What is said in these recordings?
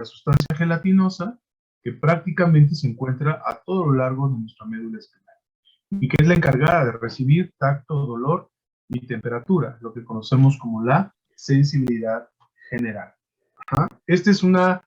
la sustancia gelatinosa que prácticamente se encuentra a todo lo largo de nuestra médula espinal y que es la encargada de recibir tacto, dolor y temperatura, lo que conocemos como la sensibilidad general. Ajá. Esta es unas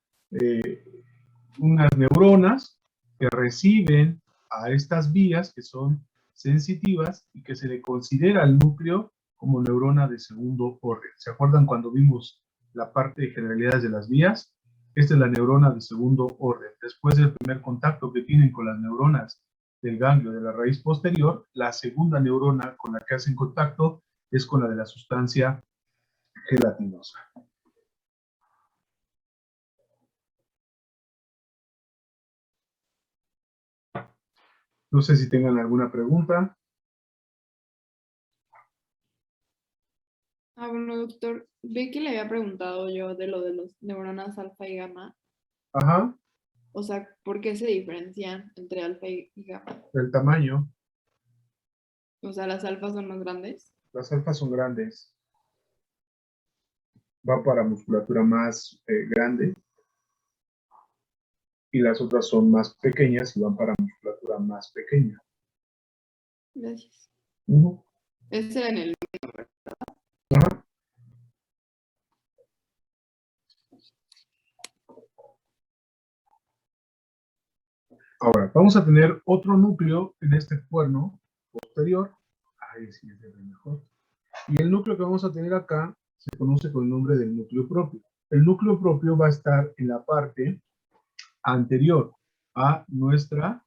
neuronas que reciben a estas vías que son sensitivas y que se le considera al núcleo como neurona de segundo orden. ¿Se acuerdan cuando vimos la parte de generalidades de las vías? Esta es la neurona de segundo orden. Después del primer contacto que tienen con las neuronas del ganglio de la raíz posterior, la segunda neurona con la que hacen contacto es con la de la sustancia gelatinosa. No sé si tengan alguna pregunta. Bueno, doctor, ve que le había preguntado yo de lo de los neuronas alfa y gamma. Ajá. O sea, ¿por qué se diferencian entre alfa y gamma? El tamaño. O sea, las alfas son más grandes. Las alfas son grandes. Va para musculatura más grande. Y las otras son más pequeñas y van para musculatura más pequeña. Gracias. Uh-huh. Ese era en el... Ajá. Ahora, vamos a tener otro núcleo en este cuerno posterior. Ahí sí se ve mejor. Y el núcleo que vamos a tener acá se conoce con el nombre del núcleo propio. El núcleo propio va a estar en la parte anterior a nuestra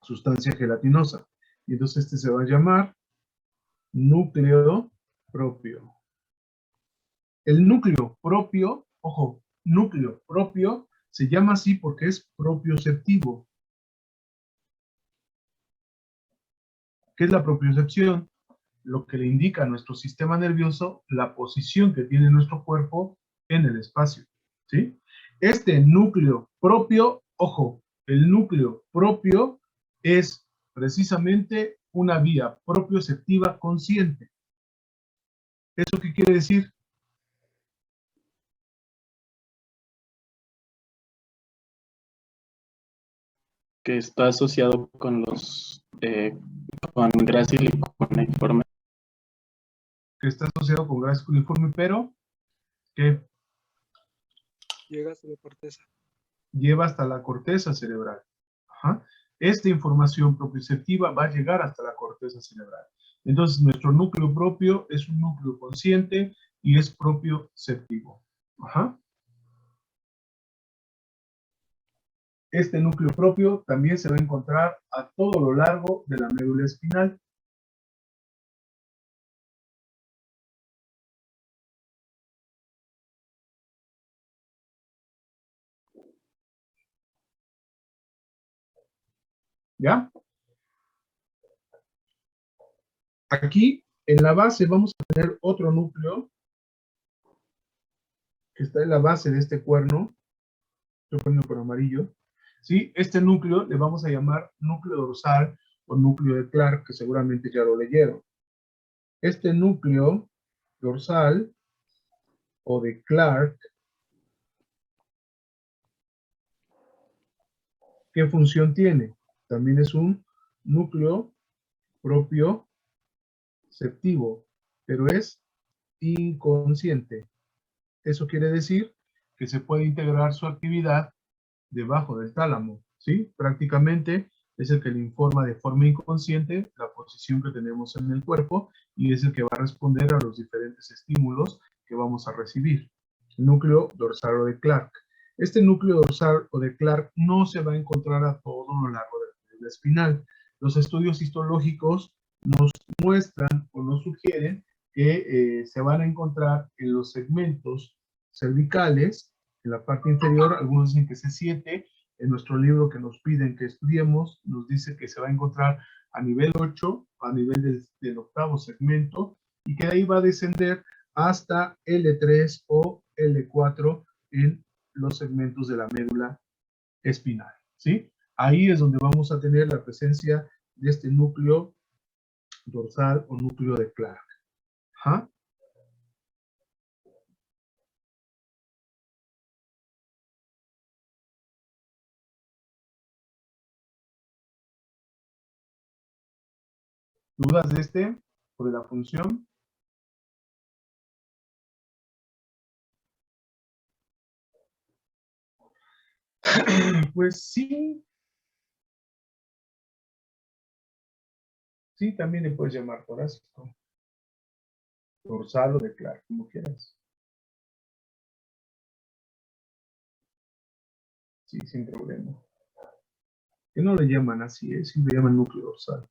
sustancia gelatinosa. Y entonces este se va a llamar núcleo propio. El núcleo propio, ojo, núcleo propio se llama así porque es propioceptivo. ¿Qué es la propiocepción? Lo que le indica a nuestro sistema nervioso la posición que tiene nuestro cuerpo en el espacio, ¿sí? Este núcleo propio, ojo, el núcleo propio es precisamente una vía propioceptiva consciente. ¿Eso qué quiere decir? Que está asociado con los con grácil y cuneiforme. Que está asociado con grácil cuneiforme, pero que llega hasta la corteza. Lleva hasta la corteza cerebral. Ajá. Esta información propioceptiva va a llegar hasta la corteza cerebral. Entonces, nuestro núcleo propio es un núcleo consciente y es propioceptivo. Ajá. Este núcleo propio también se va a encontrar a todo lo largo de la médula espinal. ¿Ya? Aquí, en la base, vamos a tener otro núcleo que está en la base de este cuerno. Estoy poniendo con amarillo. ¿Sí? Este núcleo le vamos a llamar núcleo dorsal o núcleo de Clark, que seguramente ya lo leyeron. Este núcleo dorsal o de Clark, ¿qué función tiene? También es un núcleo propioceptivo, pero es inconsciente. Eso quiere decir que se puede integrar su actividad debajo del tálamo, ¿sí? Prácticamente es el que le informa de forma inconsciente la posición que tenemos en el cuerpo y es el que va a responder a los diferentes estímulos que vamos a recibir. El núcleo dorsal o de Clark. Este núcleo dorsal o de Clark no se va a encontrar a todo lo largo de la médula espinal. Los estudios histológicos nos muestran o nos sugieren que se van a encontrar en los segmentos cervicales, en la parte inferior, algunos dicen que C7, en nuestro libro que nos piden que estudiemos, nos dice que se va a encontrar a nivel 8, a nivel del octavo segmento, y que de ahí va a descender hasta L3 o L4 en los segmentos de la médula espinal, ¿sí? Ahí es donde vamos a tener la presencia de este núcleo dorsal o núcleo de Clark. ¿Ah? ¿Dudas de este o de la función? Pues sí, sí, también le puedes llamar torácico, dorsal o de Clark, como quieras. Sí, sin problema. Que no le llaman así, sí le llaman núcleo dorsal.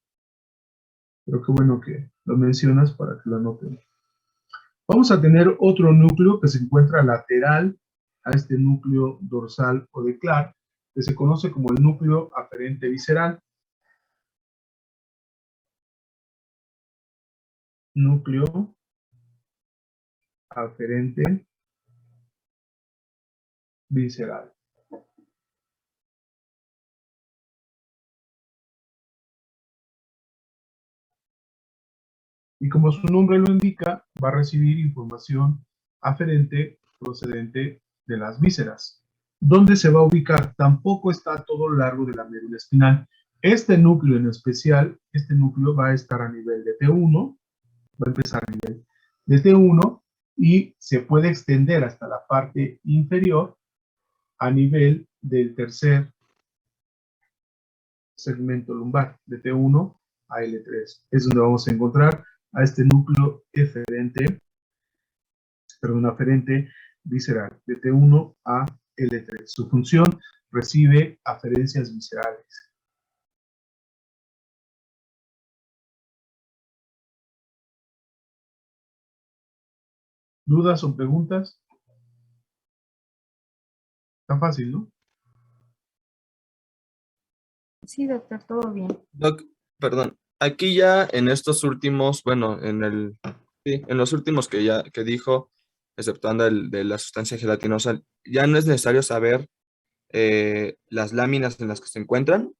Pero qué bueno que lo mencionas para que lo anoten. Vamos a tener otro núcleo que se encuentra lateral a este núcleo dorsal o de Clark, que se conoce como el núcleo aferente visceral. Núcleo aferente visceral. Y como su nombre lo indica, va a recibir información aferente procedente de las vísceras. ¿Dónde se va a ubicar? Tampoco está a todo lo largo de la médula espinal. Este núcleo en especial, este núcleo va a estar a nivel de T1, va a empezar a nivel de T1 y se puede extender hasta la parte inferior a nivel del tercer segmento lumbar, de T1 a L3. Es donde vamos a encontrar a este núcleo aferente visceral, de T1 a L3. Su función recibe aferencias viscerales. ¿Dudas o preguntas? Está fácil, ¿no? Sí, doctor, todo bien. Doc, perdón, aquí ya en estos últimos, bueno, sí, en los últimos que dijo, exceptuando el de la sustancia gelatinosa, ya no es necesario saber las láminas en las que se encuentran.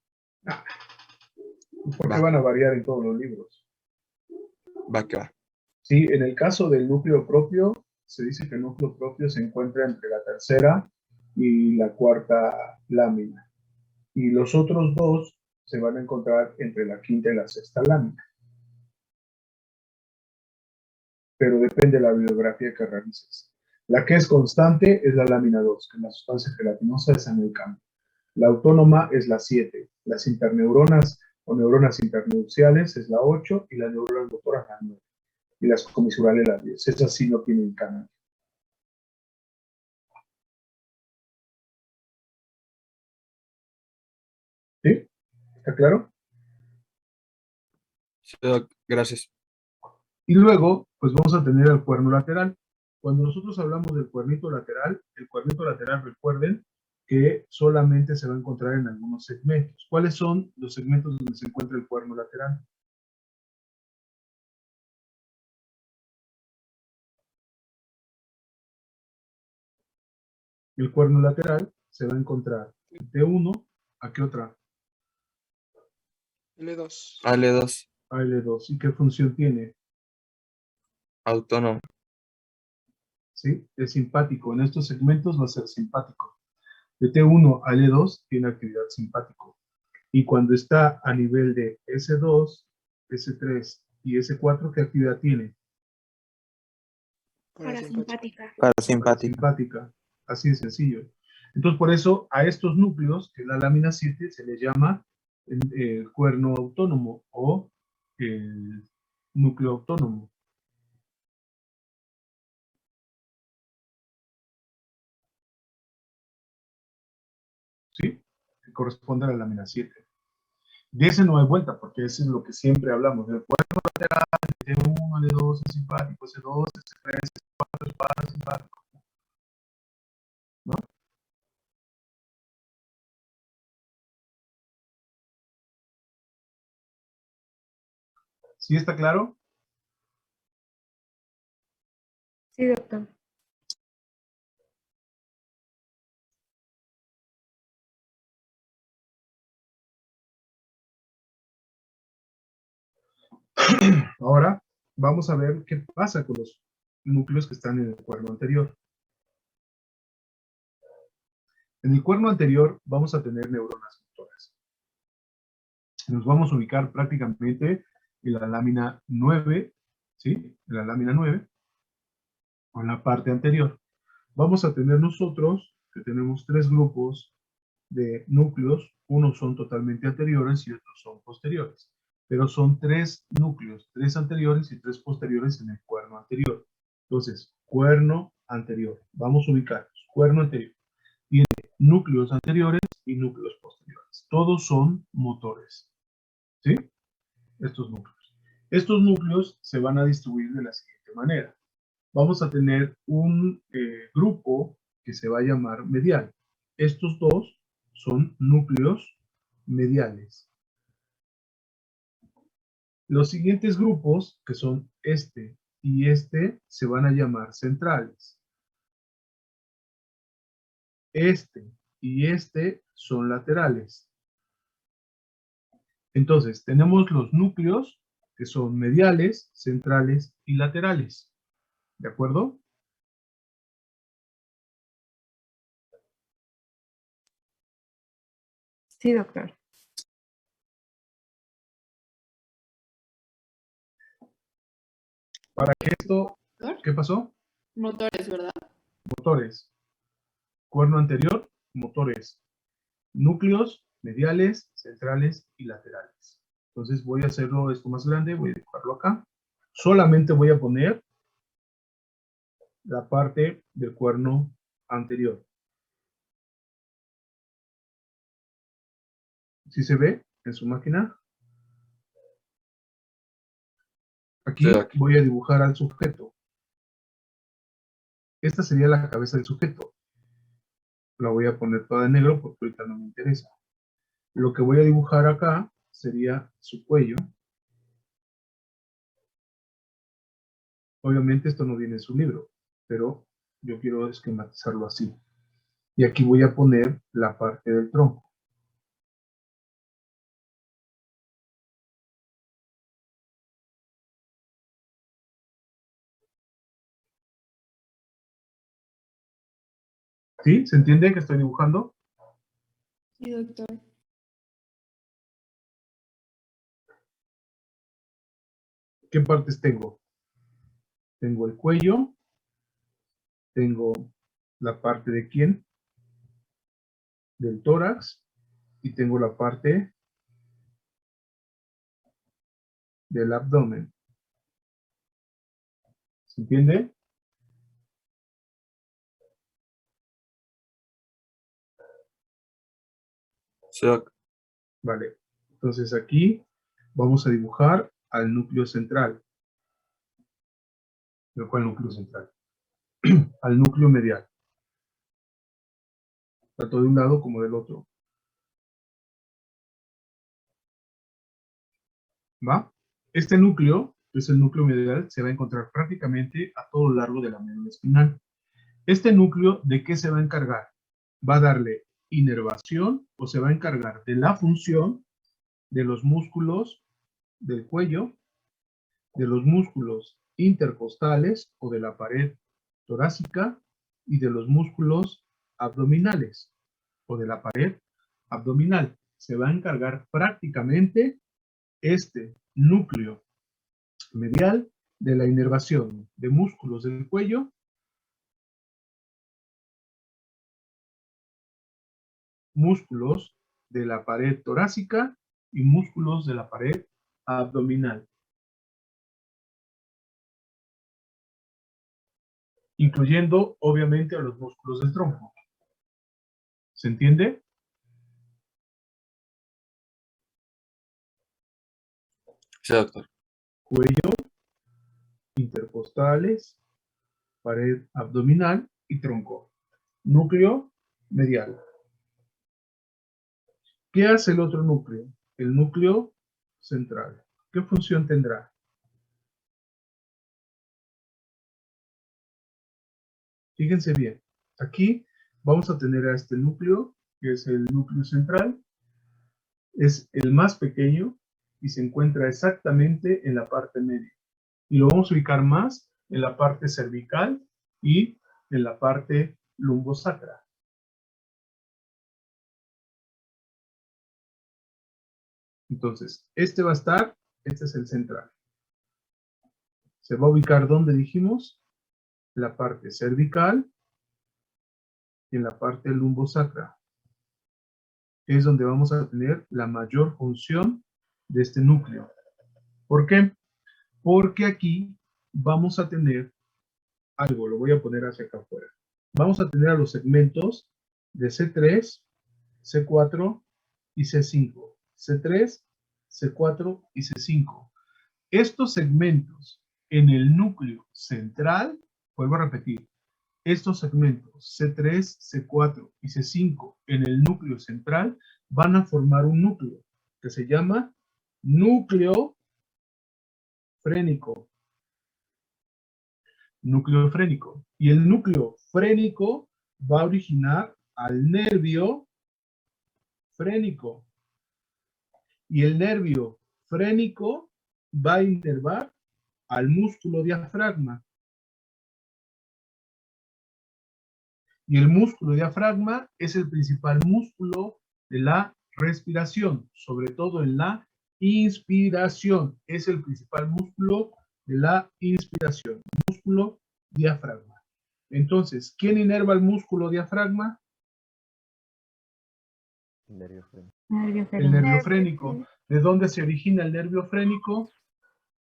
Porque Va, van a variar en todos los libros. va que va. Sí, en el caso del núcleo propio, se dice que el núcleo propio se encuentra entre la tercera y la cuarta lámina. Y los otros dos se van a encontrar entre la quinta y la sexta lámina. Pero depende de la bibliografía que realices. La que es constante es la lámina 2, que es la sustancia gelatinosa es en el cambio. La autónoma es la 7. Las interneuronas o neuronas interneuciales es la 8 y las neuronas motoras la 9. Y las comisurales las 10. Esas sí no tienen cambio. ¿Sí? ¿Está claro? Sí, Doc, gracias. Y luego, pues vamos a tener el cuerno lateral. Cuando nosotros hablamos del cuernito lateral, el cuernito lateral, recuerden que solamente se va a encontrar en algunos segmentos. ¿Cuáles son los segmentos donde se encuentra el cuerno lateral? El cuerno lateral se va a encontrar de uno a qué otra, L2. L2, a L2. ¿Y qué función tiene? autónomo. ¿Sí? Es simpático. En estos segmentos va a ser simpático. De T1 a L2 tiene actividad simpático. Y cuando está a nivel de S2, S3 y S4, ¿qué actividad tiene? Parasimpática. Parasimpático. Simpática. Así de sencillo. Entonces, por eso a estos núcleos, que es la lámina 7, se les llama el cuerno autónomo o el núcleo autónomo. ¿Sí? Que corresponde a la lámina 7. De ese no hay vuelta, porque eso es lo que siempre hablamos. Del cuerno lateral, T1, L2 es simpático, S2, S3, S4 es parasimpático. ¿No? ¿Sí está claro? Sí, doctor. Ahora vamos a ver qué pasa con los núcleos que están en el cuerno anterior. En el cuerno anterior vamos a tener neuronas motoras. Nos vamos a ubicar prácticamente en la lámina 9, ¿sí? En la lámina 9, o en la parte anterior. Vamos a tener nosotros que tenemos tres grupos de núcleos, unos son totalmente anteriores y otros son posteriores, pero son tres núcleos, tres anteriores y tres posteriores en el cuerno anterior. Entonces, cuerno anterior, vamos a ubicarlos, cuerno anterior, tiene núcleos anteriores y núcleos posteriores, todos son motores, ¿sí? Estos núcleos. Estos núcleos se van a distribuir de la siguiente manera. Vamos a tener un grupo que se va a llamar medial. Estos dos son núcleos mediales. Los siguientes grupos, que son este y este, se van a llamar centrales. Este y este son laterales. Entonces, tenemos los núcleos que son mediales, centrales y laterales. ¿De acuerdo? Sí, doctor. Para que esto, ¿Motor? ¿qué pasó? Motores, ¿verdad? Motores. Cuerno anterior, motores. Núcleos mediales, centrales y laterales. Entonces voy a hacerlo esto más grande, voy a dibujarlo acá. Solamente voy a poner la parte del cuerno anterior. ¿Sí se ve en su máquina? Aquí Sí, aquí. voy a dibujar al sujeto. Esta sería la cabeza del sujeto. La voy a poner toda de negro porque ahorita no me interesa. Lo que voy a dibujar acá sería su cuello. Obviamente esto no viene en su libro, pero yo quiero esquematizarlo así. Y aquí voy a poner la parte del tronco. ¿Sí? ¿Se entiende que estoy dibujando? Sí, doctor. ¿Qué partes tengo? Tengo el cuello, tengo la parte de quién, del tórax, y tengo la parte del abdomen. ¿Se entiende? Sí, doc. Vale. Entonces aquí vamos a dibujar al núcleo central. ¿De cuál núcleo central? Al núcleo medial. Tanto de un lado como del otro. ¿Va? Este núcleo, que es el núcleo medial, se va a encontrar prácticamente a todo lo largo de la médula espinal. Este núcleo, ¿de qué se va a encargar? Va a darle inervación o se va a encargar de la función de los músculos del cuello, de los músculos intercostales o de la pared torácica y de los músculos abdominales o de la pared abdominal. Se va a encargar prácticamente este núcleo medial de la inervación de músculos del cuello, músculos de la pared torácica y músculos de la pared abdominal, incluyendo obviamente a los músculos del tronco. ¿Se entiende? Sí, doctor. Cuello, intercostales, pared abdominal y tronco. Núcleo medial. ¿Qué hace el otro núcleo? El núcleo central. ¿Qué función tendrá? Fíjense bien. Aquí vamos a tener a este núcleo, que es el núcleo central. Es el más pequeño y se encuentra exactamente en la parte media. Y lo vamos a ubicar más en la parte cervical y en la parte lumbosacra. Entonces, este va a estar Este es el central. Se va a ubicar donde dijimos, la parte cervical y en la parte lumbosacra. Es donde vamos a tener la mayor función de este núcleo. ¿Por qué? Porque aquí vamos a tener algo, lo voy a poner hacia acá afuera. Vamos a tener a los segmentos de C3, C4 y C5. C3, C4 y C5. Estos segmentos en el núcleo central, vuelvo a repetir, estos segmentos C3, C4 y C5 en el núcleo central van a formar un núcleo que se llama núcleo frénico. Núcleo frénico. Y el núcleo frénico va a originar al nervio frénico. Y el nervio frénico va a inervar al músculo diafragma. Y el músculo diafragma es el principal músculo de la respiración, sobre todo en la inspiración. Es el principal músculo de la inspiración, músculo diafragma. Entonces, ¿quién inerva el músculo diafragma? Nervio El frénico. nervio frénico. ¿De dónde se origina el nervio frénico?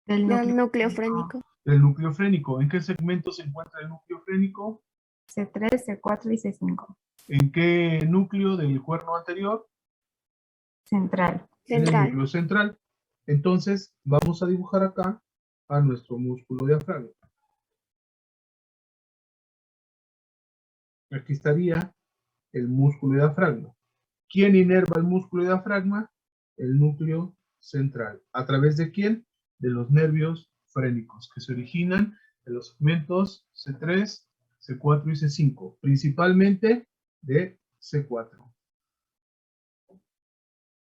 Del Del núcleo núcleo frénico. frénico. Del núcleo frénico. ¿En qué segmento se encuentra el núcleo frénico? C3, C4 y C5. ¿En qué núcleo del cuerno anterior? Central. En el Central. núcleo central. Entonces, vamos a dibujar acá a nuestro músculo diafragma. Aquí estaría el músculo diafragma. ¿Quién inerva el músculo diafragma? El núcleo central. ¿A través de quién? De los nervios frénicos, que se originan en los segmentos C3, C4 y C5, principalmente de C4.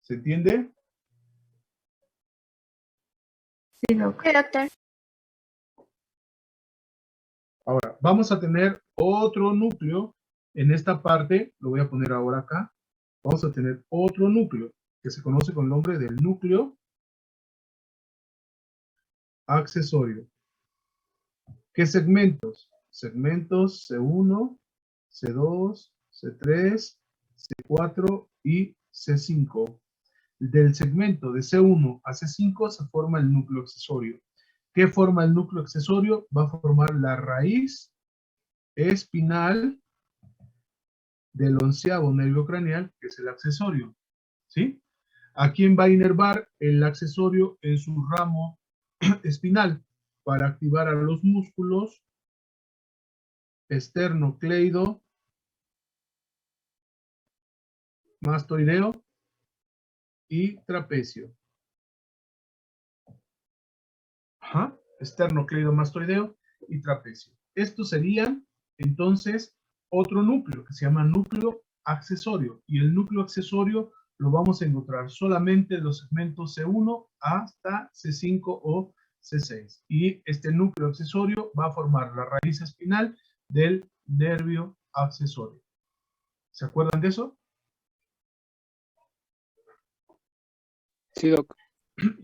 ¿Se entiende? Sí, doc. Sí, doctor. Ahora, vamos a tener otro núcleo en esta parte, lo voy a poner ahora acá. Vamos a tener otro núcleo que se conoce con el nombre del núcleo accesorio. ¿Qué segmentos? Segmentos C1, C2, C3, C4 y C5. Del segmento de C1 a C5 se forma el núcleo accesorio. ¿Qué forma el núcleo accesorio? Va a formar la raíz espinal del 11º nervio craneal, que es el accesorio. ¿Sí? ¿A quién va a inervar el accesorio en su ramo espinal? Para activar a los músculos esternocleido, mastoideo y trapecio. Ajá. Esternocleidomastoideo y trapecio. Estos serían entonces otro núcleo que se llama núcleo accesorio, y el núcleo accesorio lo vamos a encontrar solamente en los segmentos C1 hasta C5 o C6, y este núcleo accesorio va a formar la raíz espinal del nervio accesorio. ¿Se acuerdan de eso? Sí, doc.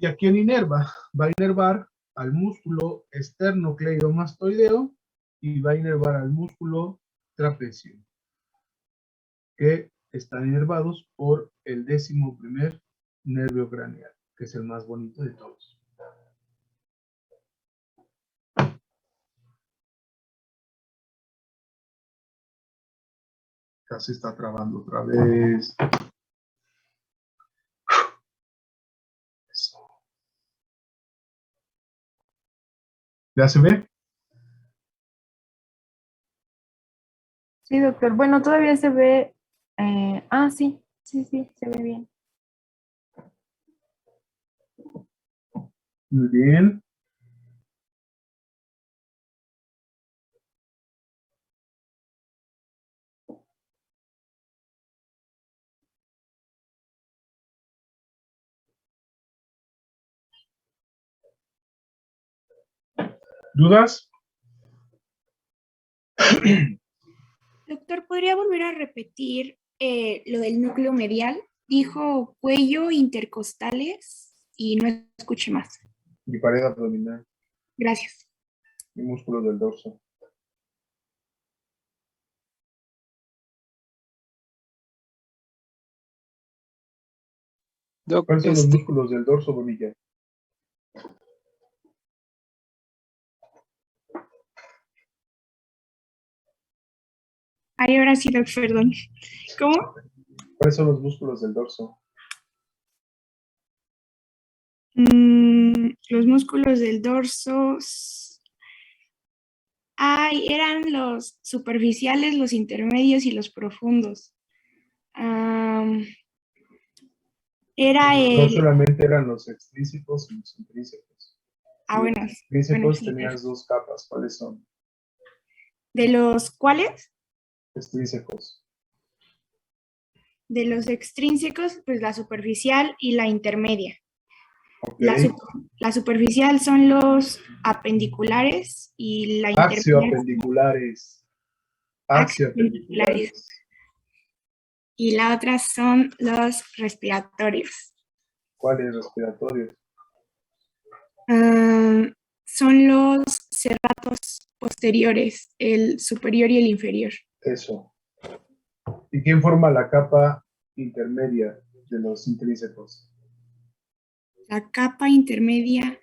¿Y a quién inerva? Va a inervar al músculo esternocleidomastoideo y va a inervar al músculo trapecio, que están inervados por el 11º nervio craneal, que es el más bonito de todos. Casi está trabando otra vez. Eso. ¿Ya se ve? Sí, doctor. Bueno, todavía se ve. Sí, se ve bien. Muy bien. ¿Dudas? Doctor, ¿podría volver a repetir lo del núcleo medial? Dijo cuello intercostales. y no escuché más. Y pared abdominal, Gracias. y músculos del dorso. Doc, ¿Cuáles son los músculos del dorso, Bonilla? Ay, ahora sí, Doc, perdón. ¿Cómo? ¿Cuáles son los músculos del dorso? Los músculos del dorso. Ay, eran los superficiales, los intermedios y los profundos. Era No el. solamente eran los extrínsecos y los intrínsecos. Ah, Los bueno, extrínsecos sí. tenías dos capas. ¿Cuáles son? ¿De los cuáles? Extrínsecos. De los extrínsecos, pues la superficial y la intermedia. Ok. La superficial son los apendiculares y la intermedia Axioapendiculares. Axioapendiculares. y la otra son los respiratorios. ¿Cuáles respiratorios? Son los serratos posteriores, el superior y el inferior. Eso. ¿Y quién forma la capa intermedia de los intrínsecos? La capa intermedia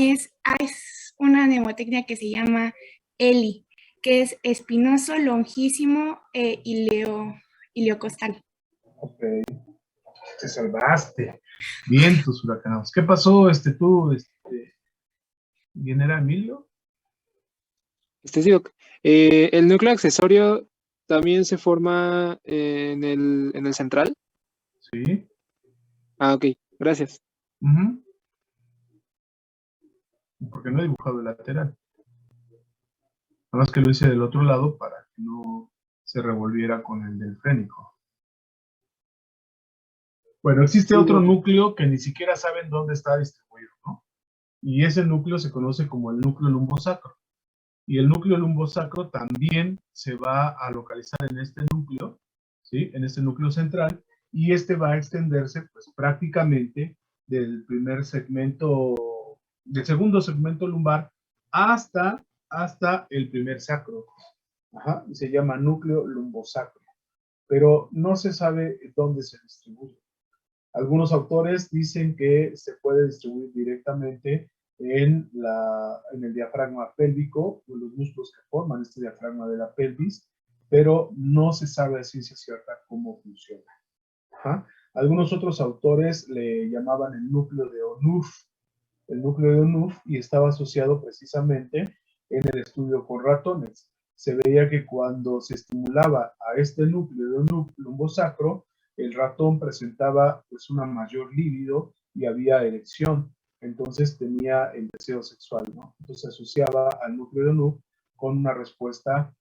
es una mnemotecnia que se llama ELI, que es espinoso, longísimo e ileocostal. Ok. Te salvaste. Bien, tus huracanados. ¿Qué pasó, ¿Quién era Emilio? Sí, Doc. El núcleo accesorio también se forma en el central. Sí. Ah, ok, gracias. Ujú. Porque no he dibujado el lateral. Nada más que lo hice del otro lado para que no se revolviera con el del fénico. Bueno, existe Sí, otro Doc. núcleo que ni siquiera saben dónde está distribuido, ¿no? Y ese núcleo se conoce como el núcleo lumbosacro. Y el núcleo lumbosacro también se va a localizar en este núcleo, ¿sí? En este núcleo central, y este va a extenderse, pues, prácticamente del primer segmento, del segundo segmento lumbar hasta el primer sacro. Ajá, y se llama núcleo lumbosacro. Pero no se sabe dónde se distribuye. Algunos autores dicen que se puede distribuir directamente en el diafragma pélvico, o los músculos que forman este diafragma de la pelvis, pero no se sabe a ciencia cierta cómo funciona. Ajá. Algunos otros autores le llamaban el núcleo de Onuf, y estaba asociado precisamente en el estudio con ratones. Se veía que cuando se estimulaba a este núcleo de Onuf lumbosacro, el ratón presentaba, pues, una mayor libido y había erección, entonces tenía el deseo sexual, ¿no? Entonces se asociaba al núcleo de Onuf con una respuesta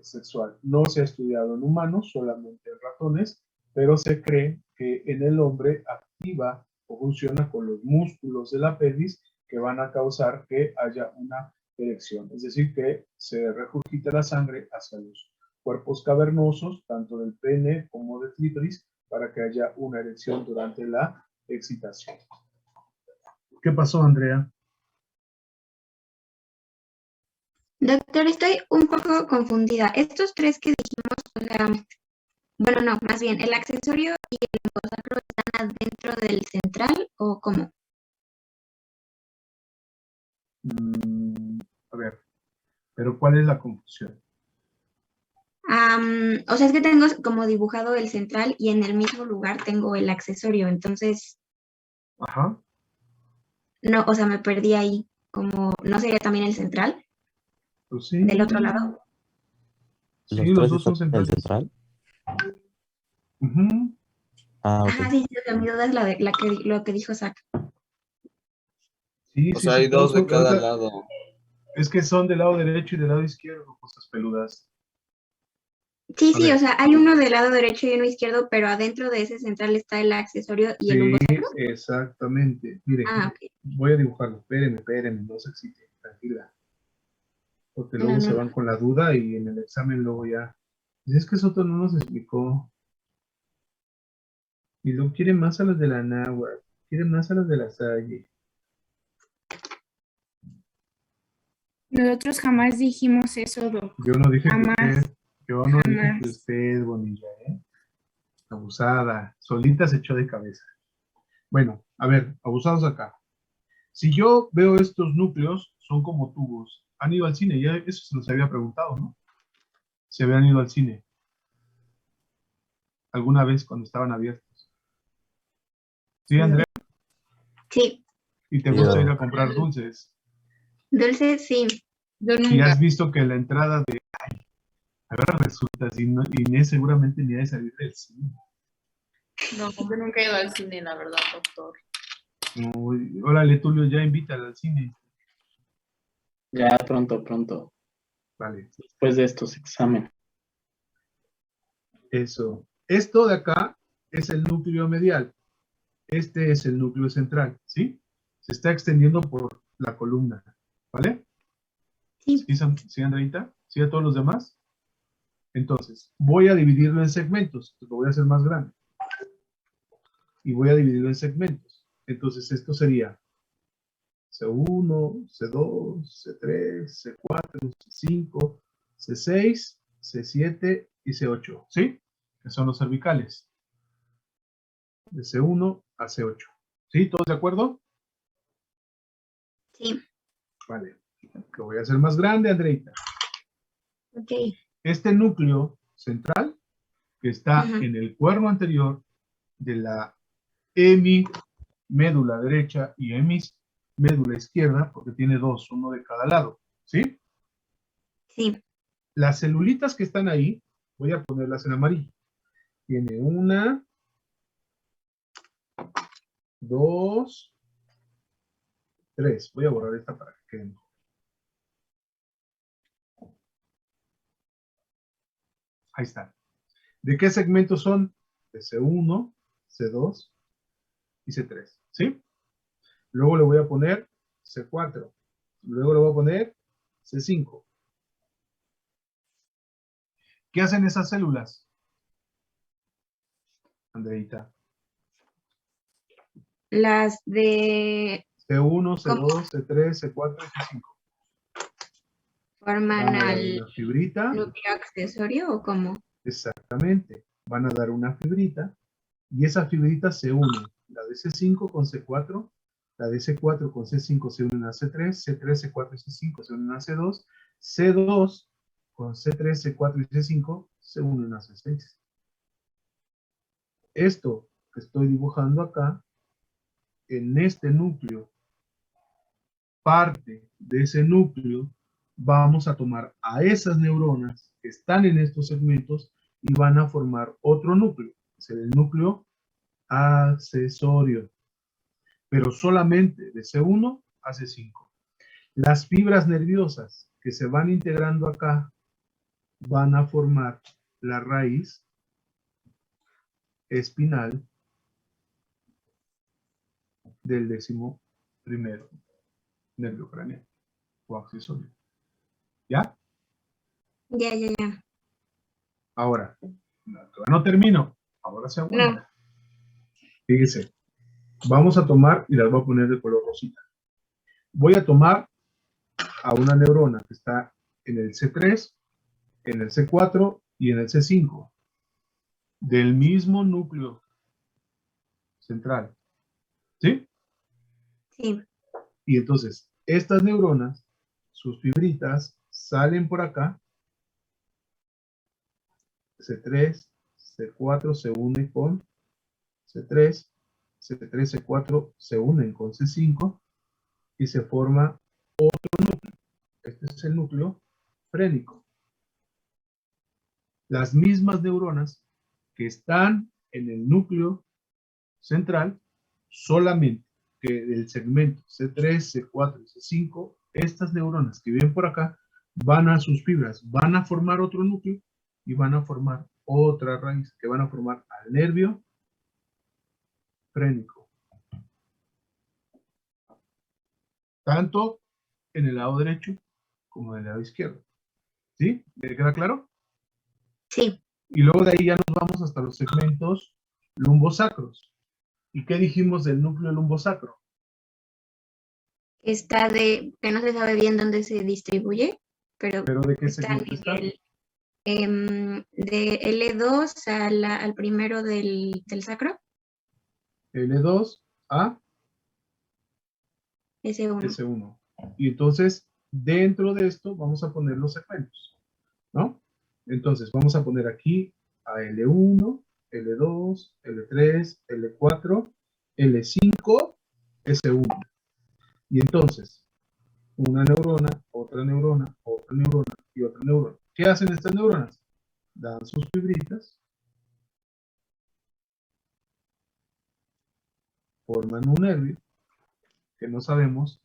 sexual. No se ha estudiado en humanos, solamente en ratones, pero se cree que en el hombre activa o funciona con los músculos de la pelvis que van a causar que haya una erección, es decir, que se regurgita la sangre hacia los cuerpos cavernosos, tanto del pene como del clítoris, para que haya una erección durante la excitación. ¿Qué pasó, Andrea? Doctor, estoy un poco confundida. Estos tres que dijimos, o sea, bueno, no, más bien, ¿el accesorio y el lumbosacro están adentro del central o cómo? A ver, pero ¿cuál es la confusión? O sea, es que tengo como dibujado el central y en el mismo lugar tengo el accesorio, entonces, Ajá. no, o sea, me perdí ahí, como, ¿no sería también el central Pues sí. del otro lado? Sí, ¿Los los tres dos son están en el centrales. central? Ujú. Ah, Ajá, ok. sí, o sea, mi duda es lo que dijo Zach. Sí, O sí, sea, hay sí, dos de cada ahorita lado. es que son del lado derecho y del lado izquierdo, cosas peludas. Sí, A sí, ver. o sea, hay uno del lado derecho y uno izquierdo, pero adentro de ese central está el accesorio y el Sí, lumbosacro. exactamente. Mire, Ah, ok. voy a dibujarlo. Espérenme, no se excite, tranquila. Porque No, luego se no. van con la duda y en el examen luego ya. Es que Soto no nos explicó. Y lo quiere más a los de la náhuatl. quieren más a las de la Salle. Nosotros jamás dijimos eso, Doc. Yo no dije Jamás. que usted, yo no dije Jamás. que usted, Bonilla, ¿eh? Abusada, solita se echó de cabeza. Bueno, a ver, abusados acá. Si yo veo estos núcleos, son como tubos. Han ido al cine, ya eso se nos había preguntado, ¿no? Se habían ido al cine alguna vez cuando estaban abiertos. ¿Sí, Andrea? Sí, ¿Y te gusta ir a comprar dulces? dulce, sí. Yo Y nunca. has visto que la entrada de... Ay, ahora resulta, si no, Inés seguramente ni ha de salir del cine. No, yo nunca he ido al cine, la verdad, doctor. Uy, órale, Tulio, ya invítala al cine. Ya pronto, Vale, después de estos exámenes. eso. Esto de acá es el núcleo medial. Este es el núcleo central, ¿sí? Se está extendiendo por la columna, ¿vale? Sí. ¿Sí, Andreita? ¿Sí a todos los demás? Entonces, voy a dividirlo en segmentos. Lo voy a hacer más grande. Y voy a dividirlo en segmentos. Entonces, esto sería C1, C2, C3, C4, C5, C6, C7 y C8, ¿sí? Que son los cervicales. De C1 a C8. ¿Sí? ¿Todos de acuerdo? Sí, Vale. Lo voy a hacer más grande, Andreita. ok. Este núcleo central, que está Ujú. en el cuerno anterior de la hemimédula derecha y hemimédula izquierda, porque tiene dos, uno de cada lado, ¿sí? Sí, Las celulitas que están ahí, voy a ponerlas en amarillo. Tiene una, dos, tres. Voy a borrar esta para que quede mejor. Ahí está. ¿De qué segmentos son? De C1, C2 y C3, ¿sí? Luego le voy a poner C4. Luego le voy a poner C5. ¿Qué hacen esas células, Andreita? las de C1, ¿cómo C2, C3, C4 y C5. forman Van a dar al una fibrita. núcleo accesorio o cómo? Exactamente. Van a dar una fibrita. Y esa fibrita se une. La de C5 con C4. La de C4 con C5 se unen a C3. C3, C4 y C5 se unen a C2. C2 con C3, C4 y C5 se unen a C6. Esto que estoy dibujando acá, en este núcleo, parte de ese núcleo, vamos a tomar a esas neuronas que están en estos segmentos y van a formar otro núcleo. Es el núcleo accesorio, pero solamente de C1 a C5. Las fibras nerviosas que se van integrando acá van a formar la raíz espinal del 11º nervio craneal o accesorio. ¿Ya? Ya. Ahora, no termino. Ahora se aguanta. No. Fíjese, vamos a tomar y las voy a poner de color rosita. Voy a tomar a una neurona que está en el C3, en el C4 y en el C5 del mismo núcleo central. ¿Sí? Sí, Y entonces, estas neuronas, sus fibritas, salen por acá. C3, C4 se une con C3, C3, C4 se unen con C5 y se forma otro núcleo. Este es el núcleo frénico. Las mismas neuronas que están en el núcleo central, solamente que del segmento C3, C4 y C5, estas neuronas que vienen por acá van a sus fibras, van a formar otro núcleo y van a formar otra raíz que van a formar al nervio frénico. Tanto en el lado derecho como en el lado izquierdo. ¿Sí? ¿Me queda claro? sí, Y luego de ahí ya nos vamos hasta los segmentos lumbosacros. ¿Y qué dijimos del núcleo lumbosacro? Que no se sabe bien dónde se distribuye, pero ¿Pero de qué está segmento está? de L2 al primero del sacro, L2 a S1. S1. Y entonces, dentro de esto, vamos a poner los segmentos, ¿no? Entonces, vamos a poner aquí a L1, L2, L3, L4, L5, S1. Y entonces, una neurona, otra neurona, otra neurona y otra neurona. ¿Qué hacen estas neuronas? Dan sus fibritas, forman un nervio que no sabemos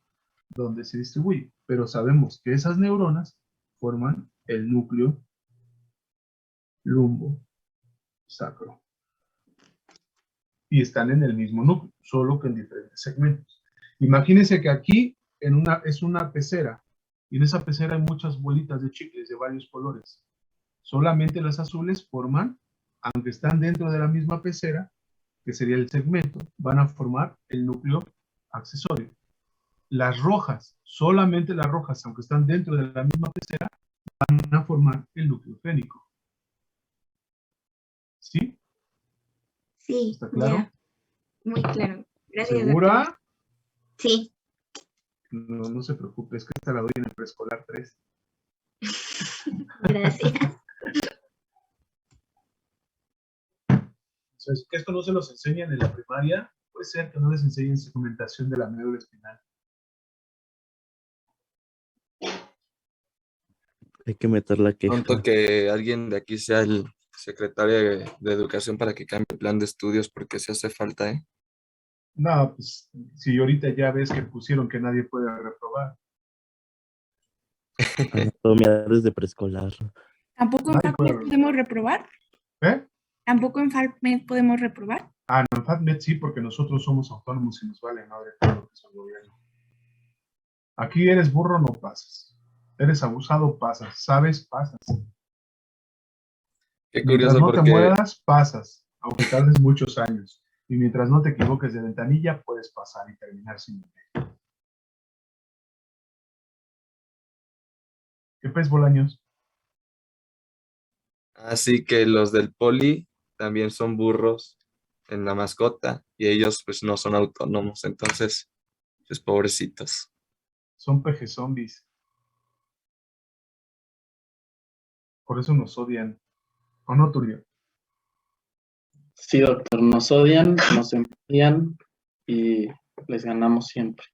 dónde se distribuye, pero sabemos que esas neuronas forman el núcleo lumbo sacro y están en el mismo núcleo, solo que en diferentes segmentos. Imagínense que aquí es una pecera y en esa pecera hay muchas bolitas de chicles de varios colores. Solamente las azules forman, aunque están dentro de la misma pecera, que sería el segmento, van a formar el núcleo accesorio. Las rojas, solamente las rojas, aunque están dentro de la misma pecera, van a formar el núcleo fénico. ¿Sí? Sí, ¿Está claro? ya, muy claro. Gracias, ¿Segura? doctor. Sí. No, no se preocupe, es que esta la doy en el preescolar 3. Gracias. Entonces, que esto no se los enseñan en la primaria, puede ser que no les enseñen segmentación de la médula espinal. Hay que meter la queja. Pronto que alguien de aquí sea el secretario de Educación para que cambie el plan de estudios, porque se hace falta, ¿eh? No, pues, si ahorita ya ves que pusieron que nadie puede reprobar. Anatomía desde preescolar. ¿Tampoco en Nadie puede FACMED podemos reprobar? ¿Eh? ¿Tampoco en FACMED podemos reprobar? Ah, no, en FATMED sí, porque nosotros somos autónomos y nos vale madre todo lo que es el gobierno. Aquí eres burro, no pasas. Eres abusado, pasas. Sabes, pasas. Qué Mientras curioso no te porque mueras, pasas, aunque tardes muchos años. Y mientras no te equivoques de ventanilla, puedes pasar y terminar sin meter. ¿Qué pez, Bolaños? así que los del poli también son burros en la mascota y ellos pues no son autónomos, entonces pues pobrecitos. Son pejes zombies. Por eso nos odian. ¿O no, Turio? Sí, doctor, nos odian, nos envían y les ganamos siempre.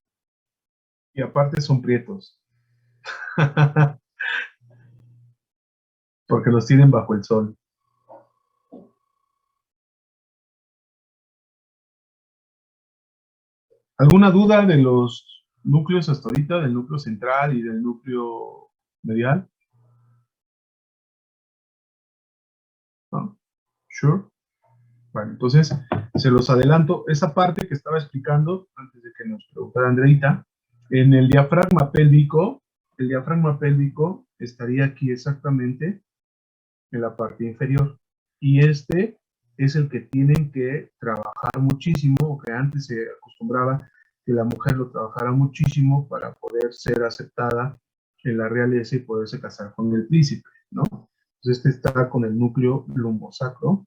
Y aparte son prietos. Porque los tienen bajo el sol. ¿Alguna duda de los núcleos hasta ahorita, del núcleo central y del núcleo medial? ¿No? ¿Sure? Bueno, entonces se los adelanto. Esa parte que estaba explicando antes de que nos preguntara Andreita, en el diafragma pélvico estaría aquí exactamente en la parte inferior. Y este es el que tienen que trabajar muchísimo, o que antes se acostumbraba que la mujer lo trabajara muchísimo para poder ser aceptada en la realeza y poderse casar con el príncipe, ¿no? Entonces este está con el núcleo lumbosacro.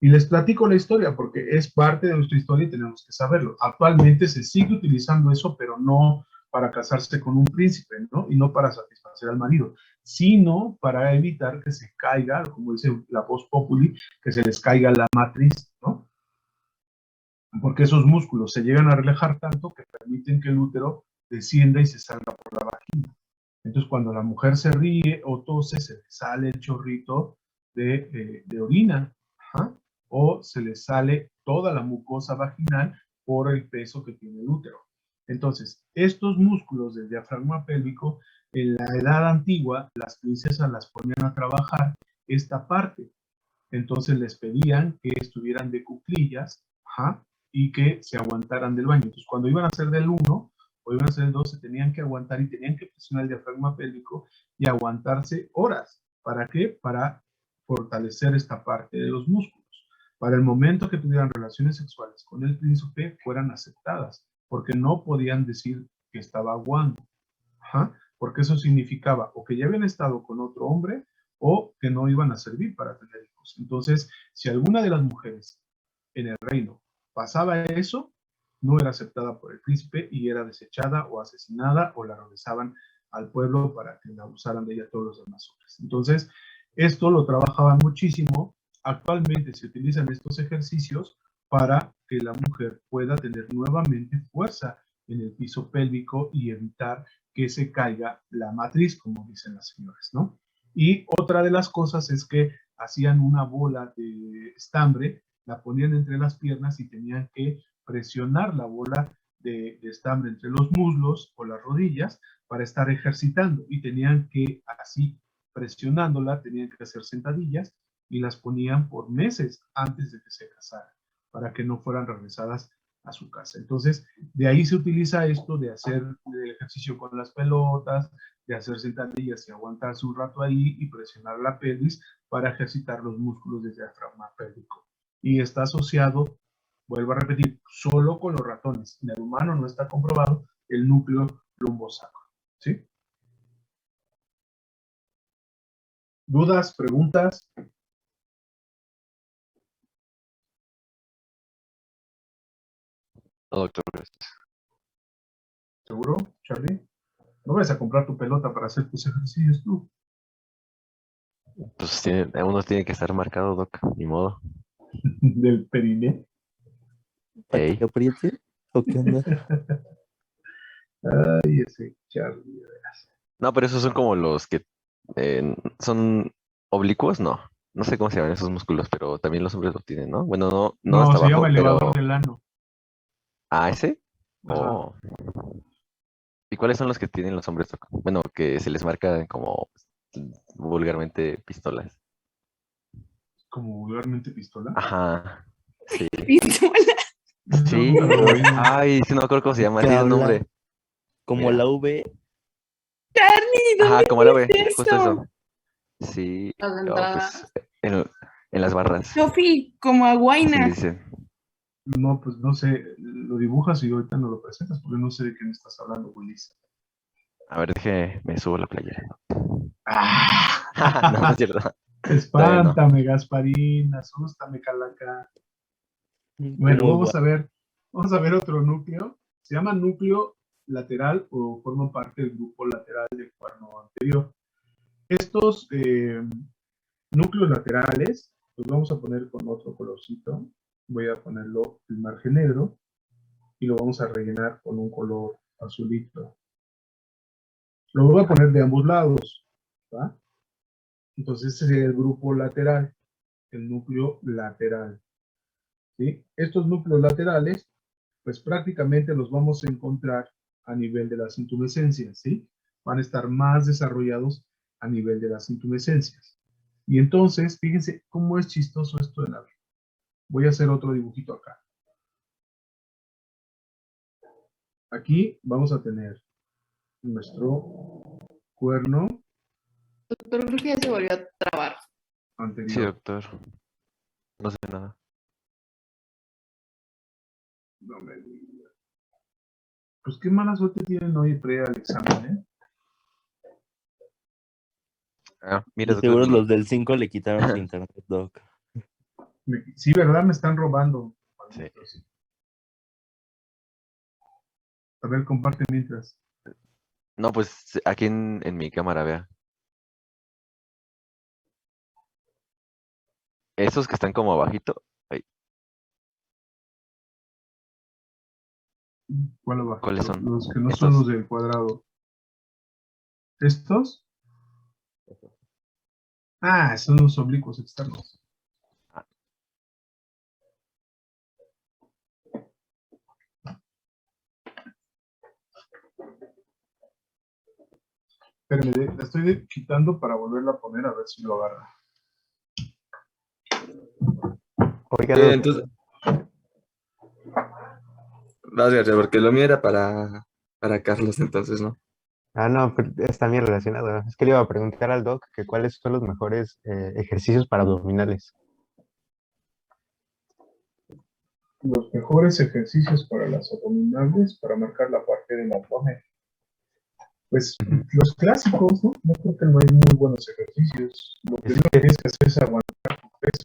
Y les platico la historia porque es parte de nuestra historia y tenemos que saberlo. Actualmente se sigue utilizando eso, pero no para casarse con un príncipe, ¿no? Y no para satisfacer al marido, sino para evitar que se caiga, como dice la voz populi, que se les caiga la matriz, ¿no? Porque esos músculos se llegan a relajar tanto que permiten que el útero descienda y se salga por la vagina. Entonces, cuando la mujer se ríe o tose, se le sale el chorrito de orina, ¿ajá? O se le sale toda la mucosa vaginal por el peso que tiene el útero. Entonces, estos músculos del diafragma pélvico, en la edad antigua, las princesas las ponían a trabajar esta parte. Entonces les pedían que estuvieran de cuclillas, ajá, y que se aguantaran del baño. Entonces, cuando iban a hacer del 1 o iban a hacer del 2, se tenían que aguantar y tenían que presionar el diafragma pélvico y aguantarse horas. ¿Para qué? Para fortalecer esta parte de los músculos. para el momento que tuvieran relaciones sexuales con el príncipe fueran aceptadas, porque no podían decir que estaba aguando. Ajá, porque eso significaba o que ya habían estado con otro hombre o que no iban a servir para tener hijos. Entonces, si alguna de las mujeres en el reino pasaba eso, no era aceptada por el príncipe y era desechada o asesinada o la regresaban al pueblo para que la abusaran de ella todos los demás hombres. Entonces, esto lo trabajaban muchísimo. Actualmente se utilizan estos ejercicios para que la mujer pueda tener nuevamente fuerza en el piso pélvico y evitar que se caiga la matriz, como dicen las señoras, ¿no? Y otra de las cosas es que hacían una bola de estambre, la ponían entre las piernas y tenían que presionar la bola de estambre entre los muslos o las rodillas para estar ejercitando y tenían que así presionándola, tenían que hacer sentadillas y las ponían por meses antes de que se casaran para que no fueran regresadas a su casa. Entonces, de ahí se utiliza esto de hacer el ejercicio con las pelotas, de hacer sentadillas y aguantarse un rato ahí y presionar la pelvis para ejercitar los músculos del diafragma pélvico. Y está asociado, vuelvo a repetir, solo con los ratones. En el humano no está comprobado el núcleo lumbosacro. ¿Sí? ¿Dudas? ¿Preguntas? No, doctor, gracias. ¿Seguro, Charlie? No vas a comprar tu pelota para hacer tus ejercicios tú. Pues uno tiene que estar marcado, doc, ni modo. Del periné. ¿Para Ey. que apriete? ¿O qué onda? Ay, ese Charlie, de veras. No, pero esos son como los que son oblicuos, no. No sé cómo se llaman esos músculos, pero también los hombres lo tienen, ¿no? Bueno, no No, hasta se llama abajo, elevador pero... del ano. ¿Ah, ese? Ajá. Oh. ¿Y cuáles son los que tienen los hombres, doc? Bueno, que se les marca como vulgarmente pistolas. Como vulgarmente pistola. Ajá. Sí. Pistola. Sí. Nunca lo he oído. Ay, sí, no me acuerdo cómo se llama. ¿Qué Tiene un habla? nombre. Como Mira. la V. Charlie, Ajá, ¿dónde como la ve, ves justo eso? eso. Sí, Las oh, entradas. pues en las barras, Sofi, como a así le Guaina. dicen. No, pues no sé, lo dibujas y ahorita no lo presentas porque no sé de qué me estás hablando, Willis. A ver, me subo la playera. ¡Ah! No, no es cierto. Todavía no. Espántame, Gasparina, asústame, Calaca. Bueno, ¿Cómo vamos va? a ver otro núcleo. Se llama núcleo lateral o forman parte del grupo lateral del cuerno anterior. Estos núcleos laterales los vamos a poner con otro colorcito. Voy a ponerlo el margen negro y lo vamos a rellenar con un color azulito. Lo voy a poner de ambos lados, ¿va? Entonces ese sería el grupo lateral, el núcleo lateral, ¿sí? Estos núcleos laterales, pues prácticamente los vamos a encontrar a nivel de las intumescencias, ¿sí? Van a estar más desarrollados a nivel de las intumescencias. Y entonces, fíjense cómo es chistoso esto de la vida. Voy a hacer otro dibujito acá. Aquí vamos a tener nuestro cuerno Doctor, creo que ya se volvió a trabar. anterior. Sí, doctor. No sé nada. No me digas. Pues qué mala suerte tienen hoy pre al examen, Ah, mira, Y doctor. seguro los del 5 le quitaron su internet, doc. Sí, ¿verdad? Me están robando. Sí. A ver, comparte mientras. No, pues aquí en mi cámara, vea. Esos que están como abajito. Ay, ¿Cuál abajo? ¿cuáles son? Los que no son Estos. los del cuadrado. ¿Estos? Ah, son los oblicuos externos. Ah. Espérenme, la estoy quitando para volverla a poner a ver si lo agarra. Sí, entonces, gracias, porque lo mío era para Carlos, entonces, ¿no? No, pero está bien relacionado. Es que le iba a preguntar al doc que cuáles son los mejores ejercicios para abdominales. Los mejores ejercicios para las abdominales, para marcar la parte del abdomen. Pues los clásicos, ¿no? No creo que no hay muy buenos ejercicios. Lo primero que tienes que hacer es aguantar tu peso.